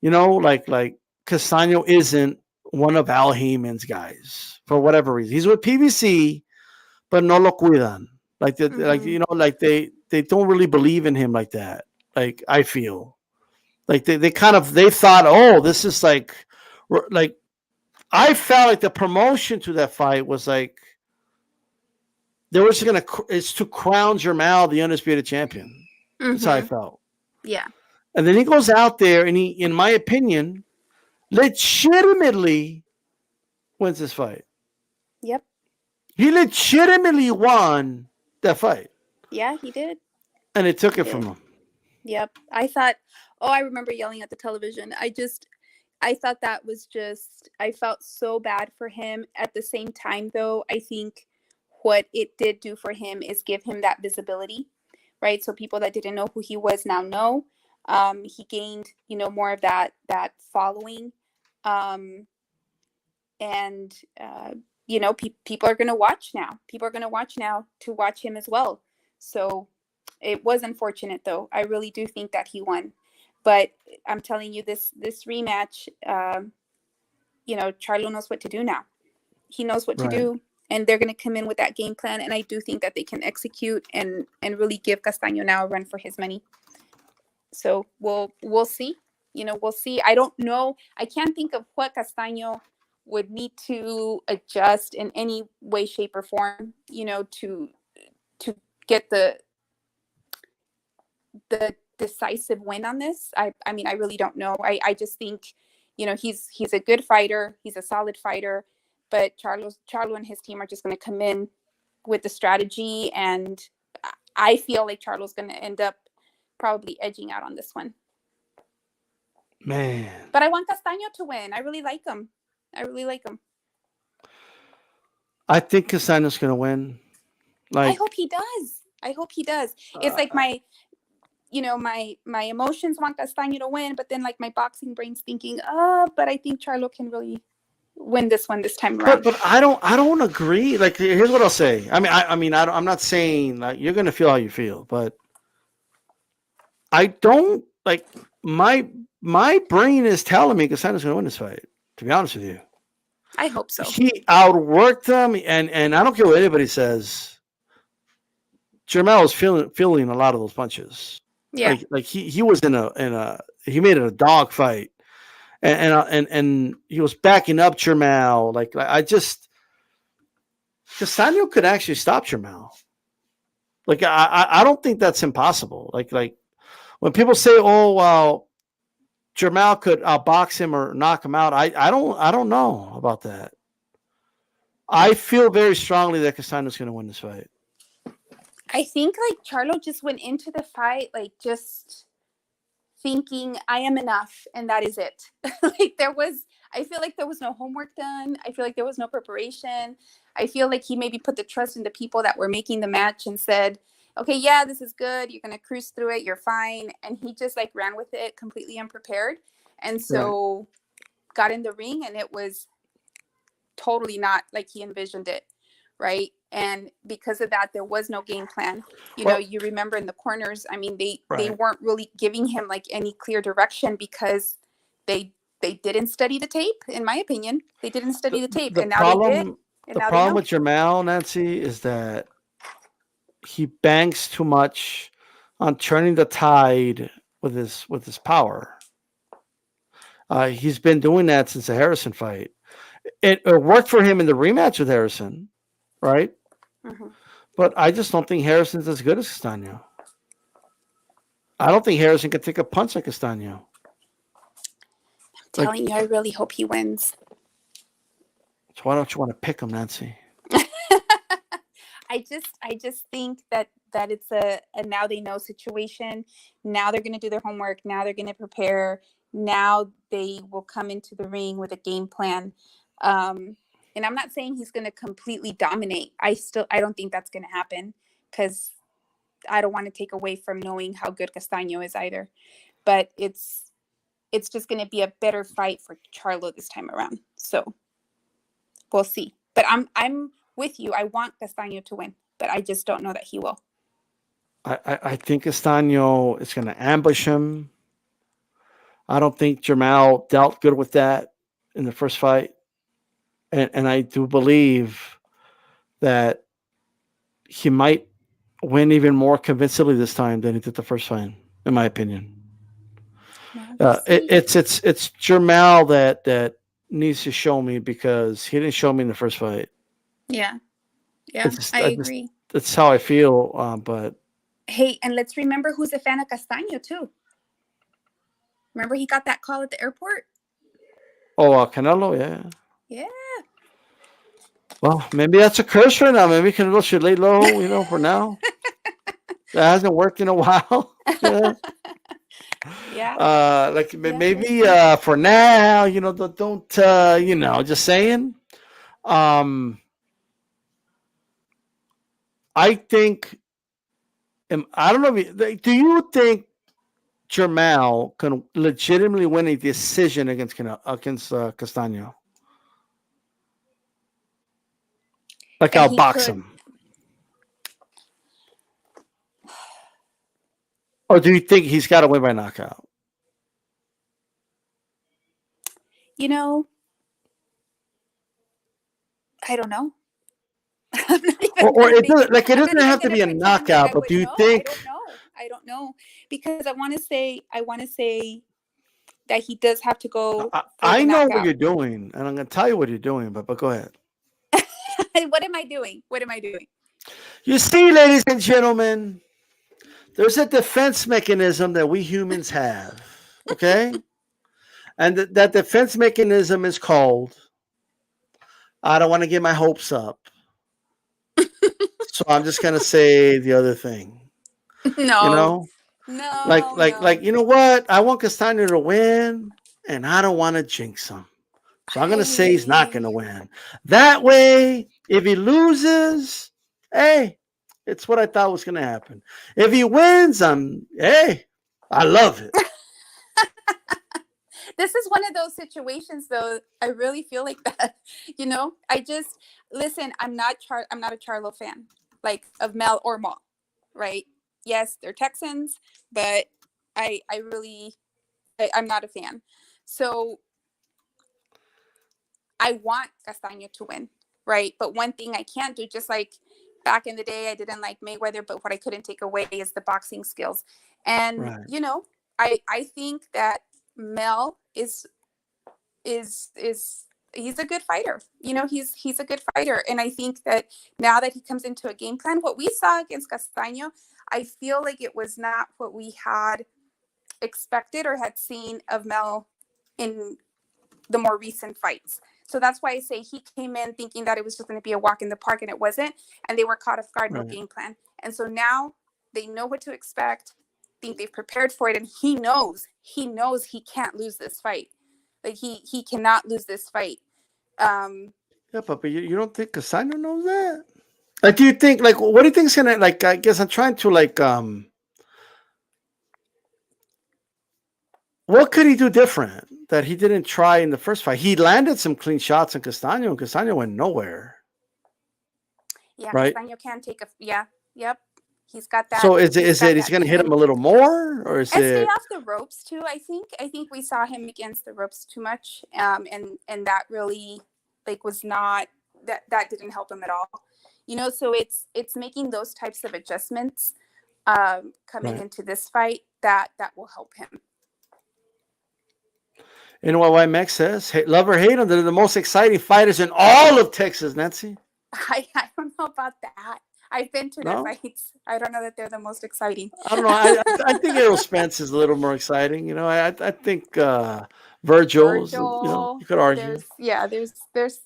like Castaño isn't one of Al Heyman's guys for whatever reason. He's with PBC, but no lo cuidan. Like they don't really believe in him like that. Like, I feel like they thought, oh, this is like I felt like the promotion to that fight was like they were just it's to crown Jermell the undisputed champion. That's how I felt. Yeah. And then he goes out there and he, in my opinion, legitimately wins this fight. Yep. He legitimately won that fight. Yeah, he did. And it took it from him. Yep. I remember yelling at the television. I thought that was I felt so bad for him. At the same time, though, I think what it did do for him is give him that visibility, right? So people that didn't know who he was now know. He gained, more of that following. People are going to watch now. People are going to watch now to watch him as well. So it was unfortunate, though. I really do think that he won. But I'm telling you, this rematch, Charlo knows what to do now. He knows what to do, and they're going to come in with that game plan. And I do think that they can execute and really give Castaño now a run for his money. So we'll see. We'll see. I don't know. I can't think of what Castaño would need to adjust in any way, shape, or form, to get the decisive win on this. I mean, I really don't know. I just think, he's a good fighter. He's a solid fighter, but Charlo and his team are just going to come in with the strategy. And I feel like Charlo's going to end up probably edging out on this one. Man. But I want Castaño to win. I really like him. I think Castaño's going to win. I hope he does. It's like my emotions want Castaño to win, but then like my boxing brain's thinking, but I think Charlo can really win this one this time around. But I don't agree. Like, here's what I'll say. I'm not saying like you're gonna feel how you feel, but I don't like my brain is telling me Castaño's gonna win this fight. To be honest with you, I hope so. He outworked them, and I don't care what anybody says. Jermell was feeling a lot of those punches. Yeah, like he was he made it a dog fight, and he was backing up Jermell. Like Castaño could actually stop Jermell. Like I don't think that's impossible. Like when people say, oh well, Jermell could outbox him or knock him out, I don't know about that. I feel very strongly that Castaño's going to win this fight. I think like Charlo just went into the fight like just thinking I am enough and that is it. I feel like there was no homework done. I feel like there was no preparation. I feel like he maybe put the trust in the people that were making the match and said, okay, yeah, this is good. You're going to cruise through it. You're fine. And he just like ran with it completely unprepared. And so got in the ring and it was totally not like he envisioned it. Right. And because of that, there was no game plan. You know, you remember in the corners, I mean, they weren't really giving him like any clear direction because they didn't study the tape, in my opinion. They didn't study the tape. And now they did. And the now problem they know. with Jermell, Nancy, is that he banks too much on turning the tide with his power. He's been doing that since the Harrison fight. It worked for him in the rematch with Harrison, right? Mm-hmm. But I just don't think Harrison's as good as Castaño. I don't think Harrison can take a punch like Castaño. I'm telling you, I really hope he wins. So why don't you want to pick him, Nancy? I just think that it's a now they know situation. Now they're going to do their homework. Now they're going to prepare. Now they will come into the ring with a game plan. And I'm not saying he's going to completely dominate. I don't think that's going to happen because I don't want to take away from knowing how good Castaño is either. But it's just going to be a better fight for Charlo this time around. So we'll see. But I'm with you. I want Castaño to win, but I just don't know that he will. I think Castaño is going to ambush him. I don't think Jermell dealt good with that in the first fight. And I do believe that he might win even more convincingly this time than he did the first fight, in my opinion. It's Jermell that needs to show me because he didn't show me in the first fight. Yeah, I agree. That's how I feel. But hey, and let's remember who's a fan of Castaño too. Remember he got that call at the airport? Oh, Canelo, yeah. Yeah. Well, maybe that's a curse right now. Maybe Canelo should lay low, for now. That hasn't worked in a while. Yeah. Maybe for now, don't just saying. I think, I don't know. Do you think Jermell can legitimately win a decision against Castaño? Like I'll box him. Or do you think he's got to win by knockout? I don't know. It doesn't have to be a knockout, but do you think? I don't know because I want to say that he does have to go. I know what you're doing, and I'm going to tell you what you're doing, but go ahead. What am I doing? You see, ladies and gentlemen, there's a defense mechanism that we humans have, okay? And that defense mechanism is called, I don't want to get my hopes up. So I'm just going to say the other thing. No. Like, you know what? I want Castaño to win, and I don't want to jinx him. So I'm going to say he's not going to win. That way, if he loses, hey, it's what I thought was going to happen. If he wins, I love it. This is one of those situations, though. I really feel like that. Listen. I'm not a Charlo fan, like of Mel or Maul, right? Yes, they're Texans, but I'm not a fan. So I want Castaño to win, right? But one thing I can't do, just like back in the day, I didn't like Mayweather, but what I couldn't take away is the boxing skills. And right. I think that Mel is he's a good fighter. He's a good fighter, and I think that now that he comes into a game plan, what we saw against Castaño, I feel like it was not what we had expected or had seen of Mel in the more recent fights. So that's why I say he came in thinking that it was just going to be a walk in the park, and it wasn't. And they were caught off guard, no game plan. And so now they know what to expect. Think they've prepared for it, and he knows he can't lose this fight. Like he cannot lose this fight. Yeah, but you don't think Castaño knows that? Like, do you think, like, what do you think's gonna, like, I guess I'm trying to, like, what could he do different that he didn't try in the first fight? He landed some clean shots on Castaño, and Castaño went nowhere, Yeah, right? Castaño can take yep. He's got that. So is He's got he's that going to hit him chin. a little more, or is And stay it off the ropes too. I think we saw him against the ropes too much, and that really like was not that didn't help him at all. You know, so it's making those types of adjustments coming right? into this fight that will help him. You know what Max says? Hey, love or hate them, they're the most exciting fighters in all of Texas, Nancy. I don't know about that. I've been to their No, fights. I don't know that they're the most exciting. I don't know. I think Errol Spence is a little more exciting. You know, I think Virgil's. You know, Virgil, you could argue. there's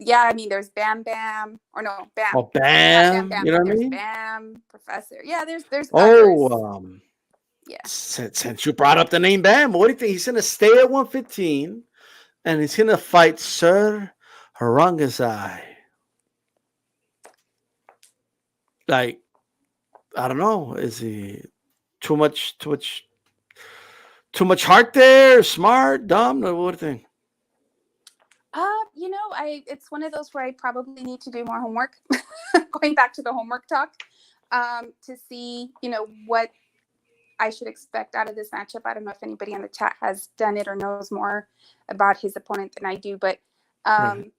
yeah, I mean there's Bam Bam or no Bam. Oh, Not Bam Bam. Bam, You know but what I there's mean? Bam, Professor. Yeah, there's others. Oh, Yeah. since you brought up the name Bam, what do you think? He's going to stay at 115, and he's going to fight Sir Harangazai. Like, I don't know. Is he too much heart there? Smart, dumb? What do you think? You know, it's one of those where I probably need to do more homework. Going back to the homework talk, to see, you know, what I should expect out of this matchup. I don't know if anybody in the chat has done it or knows more about his opponent than I do, but Right.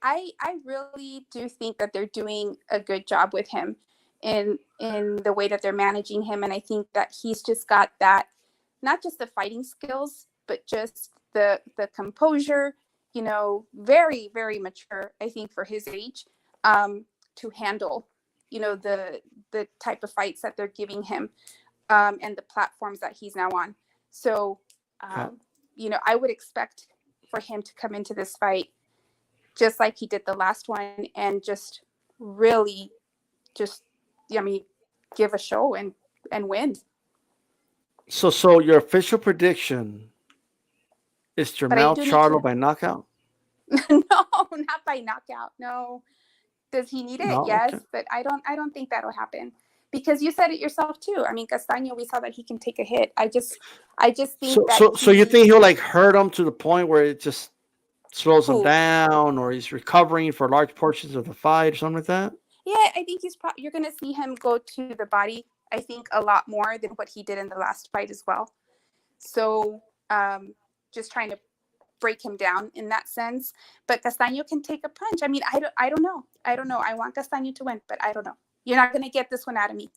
I really do think that they're doing a good job with him in the way that they're managing him, and I think that he's just got that, not just the fighting skills, but just the composure. You know, very very mature. I think for his age, to handle, you know, the type of fights that they're giving him, and the platforms that he's now on. So, Yeah. you know, I would expect for him to come into this fight just like he did the last one and just really just, I mean, give a show and win. So your official prediction is But I Jermell do need Charlo to, by knockout? no, not by knockout. No. Does he need it? No. Yes, Okay. but I don't think that'll happen. Because you said it yourself too. I mean, Castaño, we saw that he can take a hit. I just think that So you think he'll like hurt him to the point where it just slows him who? down, or he's recovering for large portions of the fight, or something like that? Yeah, I think you're going to see him go to the body, I think, a lot more than what he did in the last fight as well. So just trying to break him down in that sense. But Castaño can take a punch. I mean, I don't know. I don't know. I want Castaño to win, but I don't know. You're not going to get this one out of me.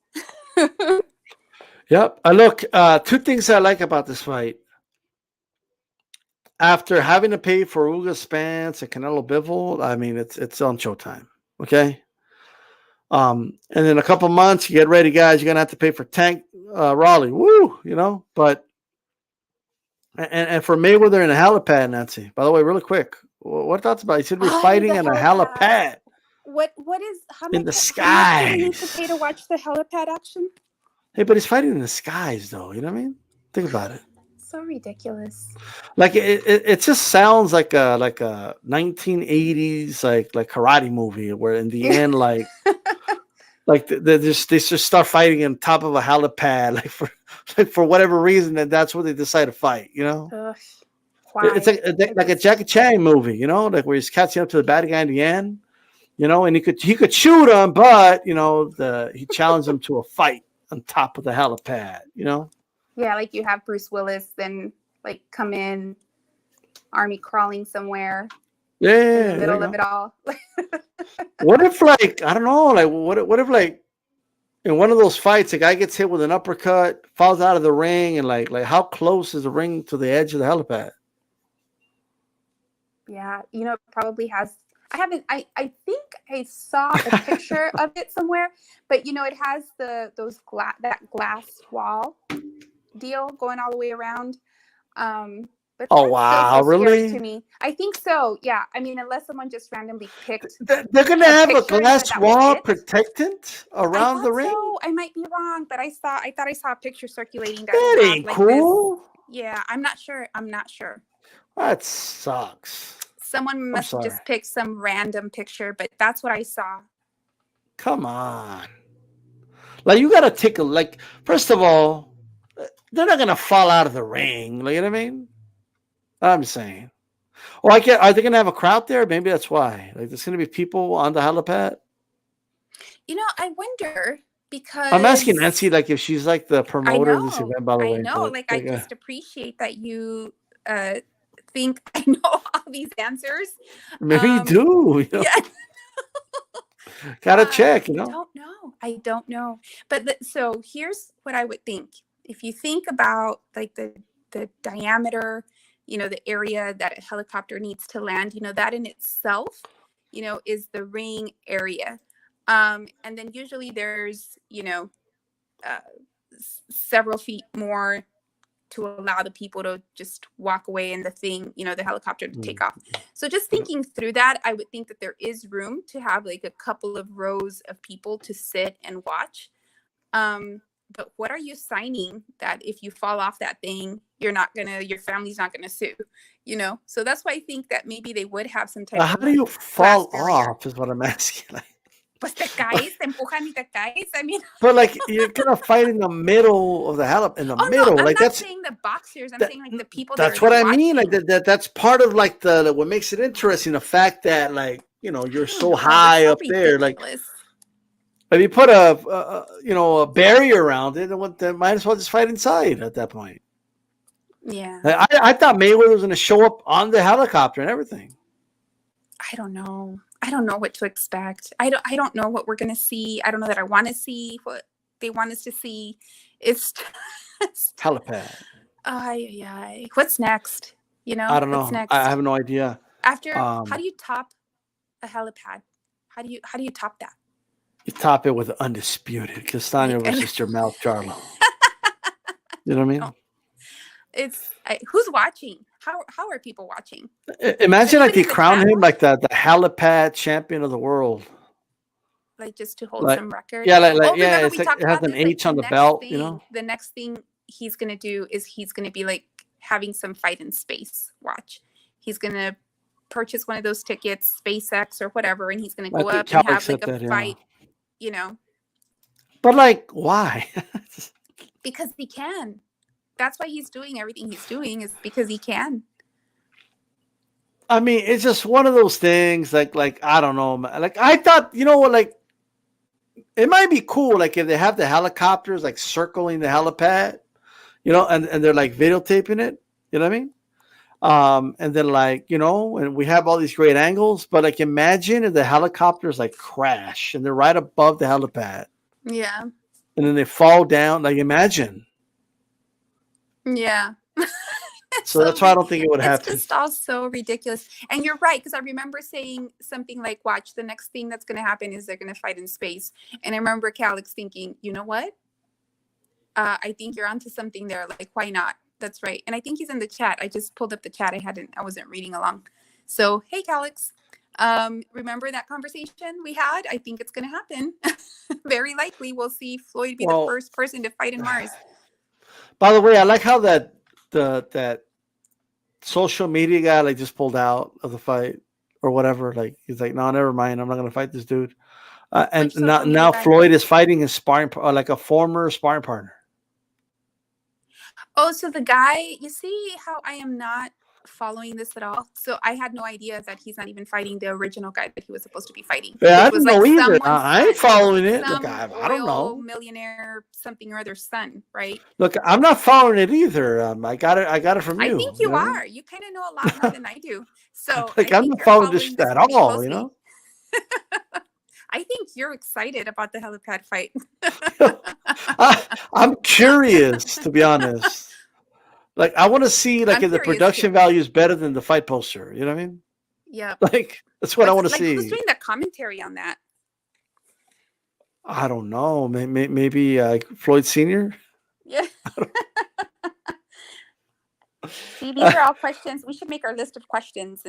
Yep. Look, two things I like about this fight. After having to pay for Uga Spence and Canelo Bivol, I mean, it's on Showtime. Okay. And in a couple months, you get ready, guys. You're gonna have to pay for Tank Raleigh. Woo, you know. But and for Mayweather in a helipad, Nancy. By the way, really quick, what thoughts about? He's gonna be fighting The in a helipad. helipad What is how in the much do we need to skies. pay to watch the helipad action? Hey, but he's fighting in the skies, though. You know what I mean? Think about it. So ridiculous. Like it just sounds like a 1980s like karate movie where in the end like they just start fighting on top of a helipad like for whatever reason, and that's where they decide to fight. You know, Ugh, why? it's like a Jackie Chan movie. You know, like where he's catching up to the bad guy in the end. You know, and he could shoot him, but you know he challenged him to a fight on top of the helipad. You know. Yeah, like you have Bruce Willis, then like come in, army crawling somewhere in Yeah, the middle of it all. what if like I don't know, like what if like in one of those fights a guy gets hit with an uppercut, falls out of the ring, and like how close is the ring to the edge of the helipad? Yeah, you know, it probably has. I haven't. I think I saw a picture of it somewhere, but you know, it has that glass wall deal going all the way around. But Oh that's wow, still so scary really? to me. I think so. Yeah. I mean, unless someone just randomly picked They're gonna a have a picture and glass that was wall it. protectant I around the thought ring? so. I might be wrong, but I thought I saw a picture circulating that That had ain't like cool. this. Yeah, I'm not sure. That sucks. Someone must have sorry. just picked some random picture, but that's what I saw. Come on. Like, you got to take a, like, first of all, they're not going to fall out of the ring. Like, you know what I mean? I'm saying. Or are they going to have a crowd there? Maybe that's why. Like, there's going to be people on the helipad. You know, I wonder I'm asking because Nancy, like, if she's like the promoter of this event, by the way. I know. But, Like, I just appreciate that you think I know all these answers. maybe you do. You know? Yeah. Gotta check, you I know. don't know. I don't know. But so here's what I would think. If you think about like the diameter, you know, the area that a helicopter needs to land, you know, that in itself, you know, is the ring area. And then usually there's, you know, several feet more to allow the people to just walk away and the thing, you know, the helicopter to take off. So just thinking through that, I would think that there is room to have like a couple of rows of people to sit and watch. But what are you signing that if you fall off that thing, your family's not gonna sue, you know? So that's why I think that maybe they would have some type How of do you fall barrier. off is what I'm asking. Like, Pues te caes, te empujan y te caes. I mean, but like, you're gonna fight in the middle of the in the oh middle. no, I'm like not that's saying the boxers. I'm that, saying like the people that's that are what there I mean. Like watching. that's part of like the what makes it interesting. The fact that, like, you know, you're I don't so know. high That's so up there. Like, ridiculous. if you put a barrier around it, then might as well just fight inside at that point. Yeah. Like, I thought Mayweather was gonna show up on the helicopter and everything. I don't know. I don't know what to expect. I don't know what we're going to see. I don't know that I want to see what they want us to see. It's just, Helipad. what's next? You know, I don't what's know. next? I have no idea. After, how do you top a helipad? How do you top that? You top it with undisputed Castaño versus Jermell Charlo. You know what I mean? Oh, who's watching? How are people watching? Imagine like they in the crown chat him like the helipad champion of the world. Like just to hold Like, some record. yeah, yeah, Remember it's we like talked it has about an this, like, H on the belt, you know? The next thing he's gonna do is he's gonna be like having some fight in space. Watch. He's gonna purchase one of those tickets, SpaceX or whatever, and he's gonna go up and have like a fight, you know. But like, why? Because he can. That's why he's doing everything he's doing, is because he can. I mean, it's just one of those things. Like I don't know, man. Like, I thought, you know what? Like, it might be cool, like if they have the helicopters like circling the helipad, you know, and they're like videotaping it. You know what I mean? And then, like, you know, and we have all these great angles, but like, imagine if the helicopters like crash and they're right above the helipad. Yeah. And then they fall down. Like, imagine. Yeah. So that's why I don't think it would happen. It's just all so ridiculous. And you're right, because I remember saying something like, watch, the next thing that's going to happen is they're going to fight in space. And I remember Calix thinking, you know what? I think you're onto something there. Like, why not? That's right. And I think he's in the chat. I just pulled up the chat. I wasn't reading along. So, hey, Calix. Remember that conversation we had? I think it's going to happen. Very likely we'll see Floyd be the first person to fight in Mars. By the way, I like how that social media guy like just pulled out of the fight or whatever. Like, he's like, no, never mind. I'm not going to fight this dude. And now Floyd is fighting his sparring, like a former sparring partner. Oh, so the guy, you see how I am not following this at all? So I had no idea that he's not even fighting the original guy that he was supposed to be fighting. Yeah, I don't know either. I ain't following it. Look, I don't know. Millionaire something or other son, right? Look, I'm not following it either. I got it from you. I think you are. You kind of know a lot more than I do. So like, I'm not following this at all, you know? I think you're excited about the helipad fight. I'm curious, to be honest. Like, I want to see, like, if the production value is better than the fight poster. You know what I mean? Yeah. Like, that's what I want to see. Who's doing the commentary on that? I don't know. Maybe Floyd Sr.? Yeah. See, these are all questions. We should make our list of questions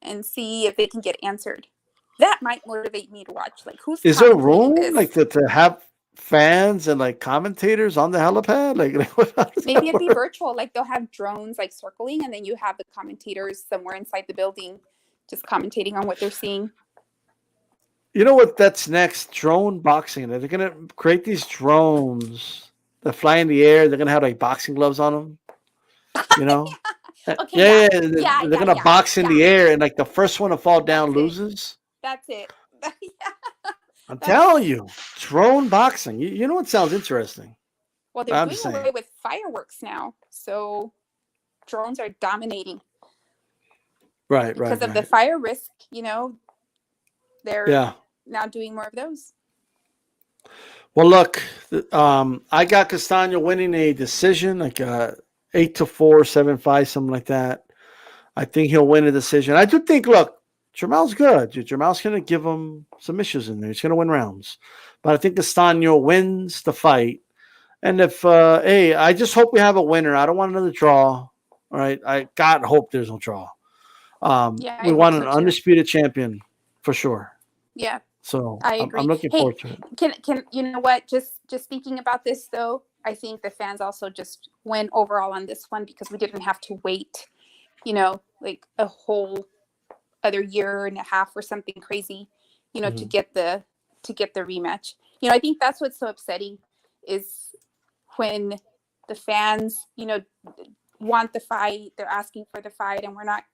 and see if they can get answered. That might motivate me to watch. Like, is there room like to have fans and like commentators on the helipad? Like maybe it'd be virtual. Like, they'll have drones like circling, and then you have the commentators somewhere inside the building just commentating on what they're seeing. You know what? That's next. Drone boxing. They're gonna create these drones that fly in the air. They're gonna have like boxing gloves on them. You know? Okay, Yeah, yeah. yeah. Yeah, They're yeah, gonna yeah. box in Yeah. the air, and like the first one to fall down That's it. loses. That's it. Yeah. I'm That's telling you, drone boxing. You know what sounds interesting? well, they're I'm doing just away saying. with fireworks now. So drones are dominating Right, because right, of the right. fire risk, you know, they're Yeah. now doing more of those. Well, look, I got Castaño winning a decision, like 8-4, 7-5, something like that. I think he'll win a decision. I do think, look, Jermell's good. Jermell's going to give him some issues in there. He's going to win rounds. But I think Castaño wins the fight. And if, hey, I just hope we have a winner. I don't want another draw. All right. I God hope there's no draw. Yeah, I We hope want so an too. undisputed champion for sure. Yeah, So I I'm agree. looking Hey, forward to it. can you know what? Just speaking about this though, I think the fans also just win overall on this one because we didn't have to wait, you know, like a whole other year and a half or something crazy, you know, Mhm. to get the rematch. You know, I think that's what's so upsetting is when the fans, you know, want the fight, they're asking for the fight, and we're not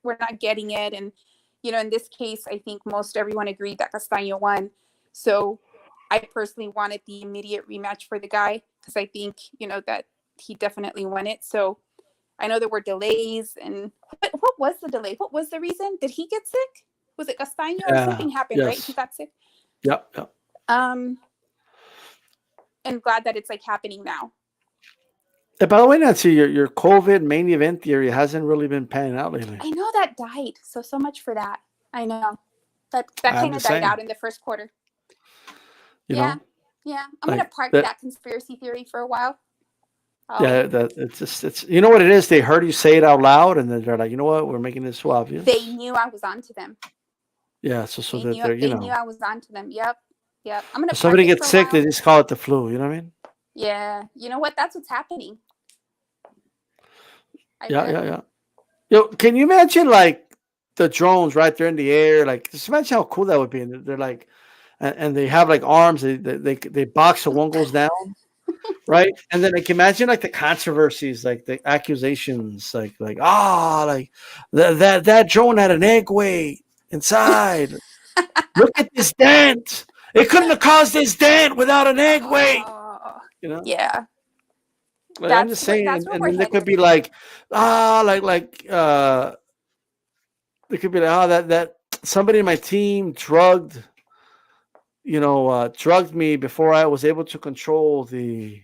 getting it. And you know, in this case, I think most everyone agreed that Castaño won. So I personally wanted the immediate rematch for the guy because I think, you know, that he definitely won it. So I know there were delays, and what was the delay? What was the reason? Did he get sick? Was it Castaño or Yeah. something happened? Right, he Yes. got sick. Yep. Yep. Um, and glad that it's like happening now. By the way, Nancy, your COVID main event theory hasn't really been panning out lately. I know that died, so much for that. I know that I'm kind of just died out saying, in the first quarter. you Yeah, know, yeah. I'm gonna like park that. that conspiracy theory for a while. Yeah, Oh, that it's you know what it is. They heard you say it out loud, and then they're like, you know what, we're making this so they obvious. knew I was onto them. Yeah, so that they're They knew I was onto them. Yep, yep. I'm gonna if park somebody it for gets a sick, they while. just call it the flu. You know what I mean? Yeah, you know what? That's what's happening. I Yeah, bet. yeah, yeah. Yo, can you imagine like the drones right there in the air? Like, just imagine how cool that would be. And they're like, and they have like arms. They box so one goes down. Right, and then like imagine like the controversies, like the accusations, like that drone had an egg weight inside. Look at this dent. It couldn't have caused this dent without an egg weight. Oh, You know, yeah. like I'm just saying, That's where and we're then there could headed. be like there could be like that somebody in my team drugged me before I was able to control the.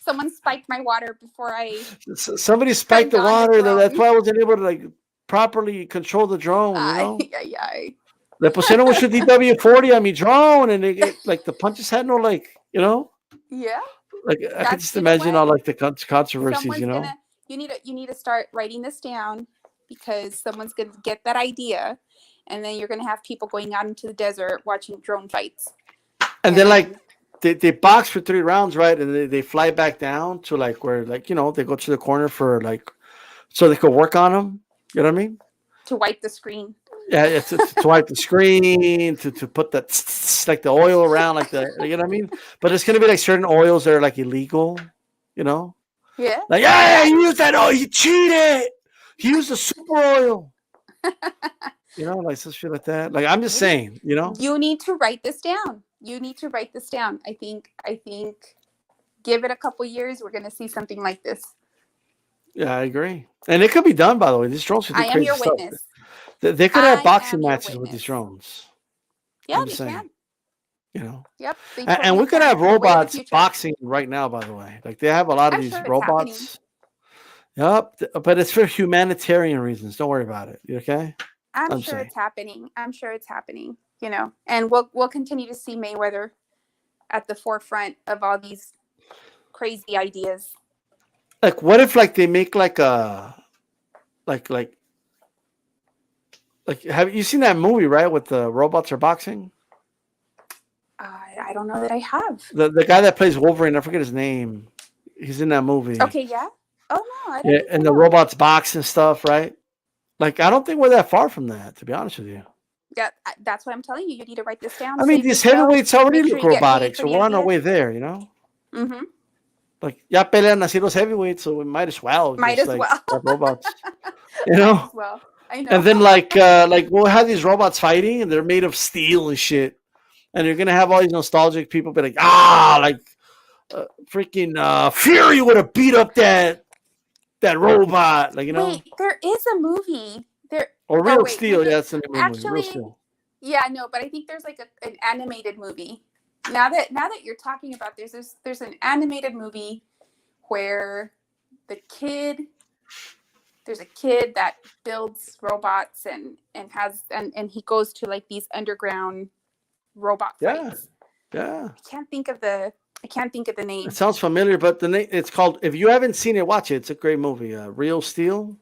Someone spiked my water before I Somebody spiked turned the on the water. That's drone. why I wasn't able to like properly control the drone. You know, Ay, ay, le pusieron mucho DW40 on mi drone, and they get like the punches had no like yeah. like I could That's just you know imagine what? all like the controversies. Someone's gonna you need to start writing this down because someone's gonna get that idea, and then you're gonna have people going out into the desert watching drone fights, And and then like then they box for 3 rounds, right? And they fly back down to like where like they go to the corner for like so they could work on them. You know what I mean? to wipe the screen. Yeah, to wipe the screen, to put that like the oil around, like you know what I mean. But it's gonna be like certain oils that are like illegal, you know. Yeah, Like, yeah, he used that oil. He cheated. He used the super oil. Like some shit like that. Like I'm just you need saying. you need to write this down. You need to write this down. I think give it a couple years, we're gonna see something like this. Yeah, I agree. And it could be done, by the way. These drones could do I am crazy your stuff. witness. They could have I boxing am your matches with these witness. drones. Yeah, I'm they just saying. can. Yep, they And totally we could can. have We're way in the robots future. boxing right now, by the way. Like they have a lot of I'm these sure it's happening. robots. Yep, but it's for humanitarian reasons. Don't worry about it. You okay? I'm I'm sure saying. it's happening. I'm sure it's happening. And we'll continue to see Mayweather at the forefront of all these crazy ideas. Like, what if like they make like a like have you seen that movie, right? With the robots are boxing? I don't know that I have. The guy that plays Wolverine, I forget his name. He's in that movie. Okay, yeah. Oh no, I don't And think the I know. robots box and stuff, right? Like I don't think we're that far from that, to be honest with you. Yeah, that's what I'm telling you. You need to write this down. I mean, save these this note, heavyweights already make sure look you get paid robotic, for so the we're on our ideas. way there, you know? Mm-hmm. Like, ya pelean así los heavyweights, so we might as well Might just as like well. have robots, you Might know? as well. I And know. then like we'll have these robots fighting, and they're made of steel and shit. And you're gonna have all these nostalgic people be like, freaking Fury would have beat up that robot, like, you know? Wait, there is a movie. There. Or Oh Real wait, Steel, yeah, that's the name of the movie, Real actually, Steel. yeah, no, but I think there's like an animated movie. Now that you're talking about, there's an animated movie where there's a kid that builds robots and he goes to like these underground robot Yeah, fights. yeah. I can't think of the name. It sounds familiar, but the name, it's called, if you haven't seen it, watch it. It's a great movie, Real Steel.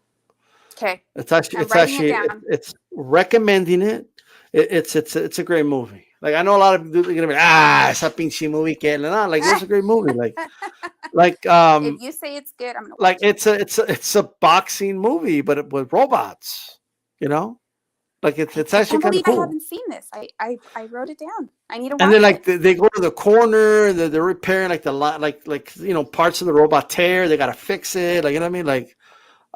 Okay. It's actually, I'm writing it down. it's recommending it. It's a great movie. Like, I know a lot of people are gonna be esa pinche movie que like, it's a great movie. Like If you say it's good, I'm gonna watch like it. it's a boxing movie, but with robots. You know, like it's I actually can't kind of believe I cool. haven't seen this. I wrote it down. I need to watch And then like it. they go to the corner, they're repairing like like you know, parts of the robot tear. They gotta fix it. Like, you know what I mean? Like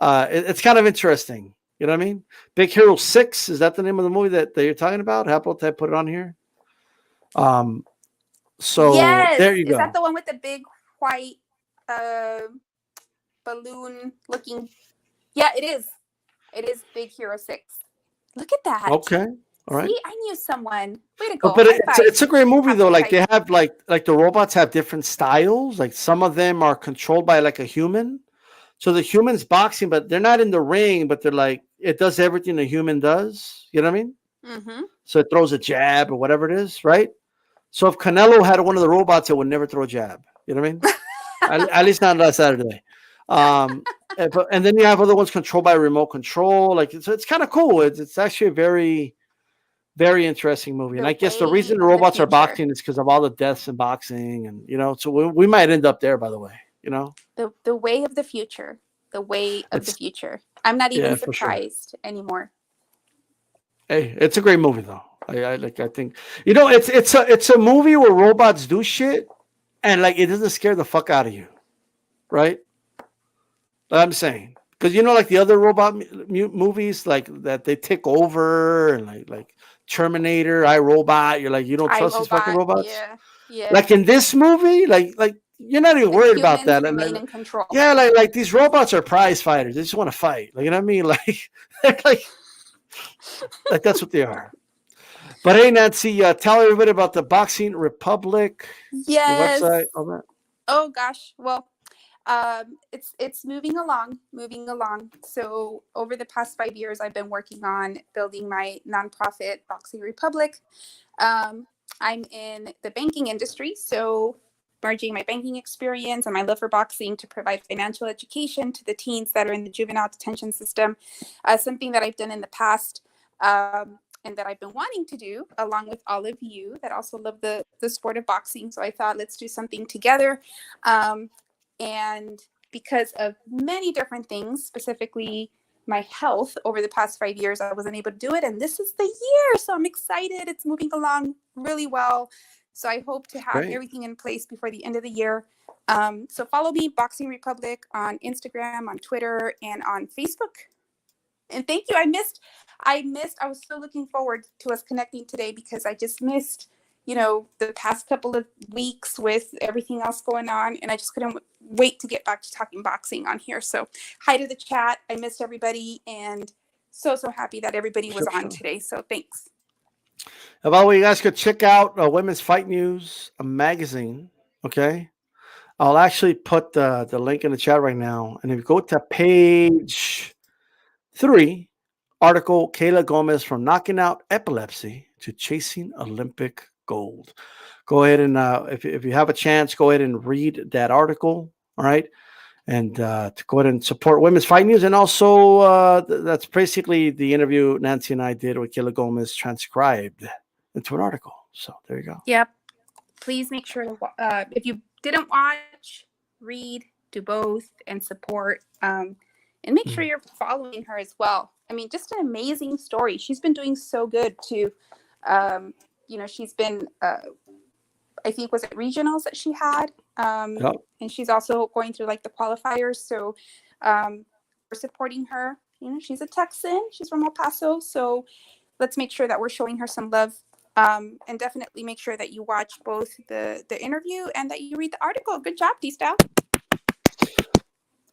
it's kind of interesting. You know what I mean? Big Hero 6, is that the name of the movie that you're talking about? How about I put it on here? So Yes. there you Is go. that the one with the big white balloon looking? Yeah, it is. It is Big Hero 6. Look at that. Okay. All right. See, I knew someone. Way to go. But High five. it's a great movie though. Like, Happy they have like the robots have different styles. Like, some of them are controlled by like a human. So the human's boxing, but they're not in the ring, but they're like, it does everything a human does. You know what I mean? Mm-hmm. So it throws a jab or whatever it is, right? So if Canelo had one of the robots, it would never throw a jab. You know what I mean? at least not last Saturday. And then you have other ones controlled by remote control. Like, it's kind of cool. It's actually a very, very interesting movie. And I guess the reason the robots are boxing is because of all the deaths in boxing, and you know, so we might end up there. By the way, you know, the way of the future. The way of the future. I'm not even surprised anymore. Hey, it's a great movie though. I think, you know, it's a movie where robots do shit, and like, it doesn't scare the fuck out of you, right? I'm saying, because you know, like the other robot movies, like that they take over, and like Terminator, iRobot. You're like, you don't trust these fucking robots. Yeah, yeah. Like in this movie, like you're not even worried about that. Remain in control. Yeah, like these robots are prize fighters. They just want to fight. Like, you know what I mean? Like that's what they are. But hey, Nancy, tell everybody about the Boxing Republic. Yes. The website, all that. Oh gosh. Well, it's moving along. So over the past 5 years, I've been working on building my nonprofit Boxing Republic. I'm in the banking industry, so merging my banking experience and my love for boxing to provide financial education to the teens that are in the juvenile detention system, something that I've done in the past, and that I've been wanting to do along with all of you that also love the sport of boxing. So I thought, let's do something together. And because of many different things, specifically my health over the past 5 years, I wasn't able to do it. And this is the year. So I'm excited. It's moving along really well. So I hope to have everything in place before the end of the year. So follow me, Boxing Republic, on Instagram, on Twitter, and on Facebook. And thank you. I was so looking forward to us connecting today because I just missed, you know, the past couple of weeks with everything else going on. And I just couldn't wait to get back to talking boxing on here. So hi to the chat. I missed everybody and so happy that everybody was on today. So thanks. By the way, you guys could check out Women's Fight News, a magazine. Okay. I'll actually put the link in the chat right now. And if you go to page 3, article, Kayla Gomez, from knocking out epilepsy to chasing Olympic gold. Go ahead and if you have a chance, go ahead and read that article. All right. And to go ahead and support Women's Fight News. And also that's basically the interview Nancy and I did with Kayla Gomez transcribed into an article. So there you go. Yep. Please make sure to, if you didn't watch, read, do both, and support. and make sure you're following her as well. I mean, just an amazing story. She's been doing so good too. She's been, I think, was it regionals that she had? Yep. And she's also going through like the qualifiers. So we're supporting her. She's a Texan. She's from El Paso. So let's make sure that we're showing her some love. And definitely make sure that you watch both the interview and that you read the article. Good job, DStyle.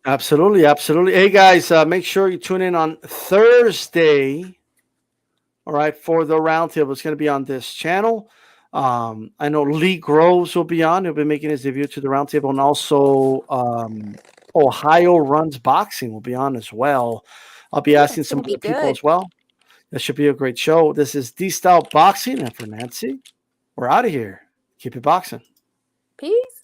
Absolutely, absolutely. Hey guys, make sure you tune in on Thursday. All right, for the roundtable. It's going to be on this channel. I know Lee Groves will be on. He'll be making his debut to the roundtable, and also Ohio Runs Boxing will be on as well. I'll be asking some other people as well. That should be a great show. This is DStyleBoxing, and for Nancy, we're out of here. Keep it boxing. Peace.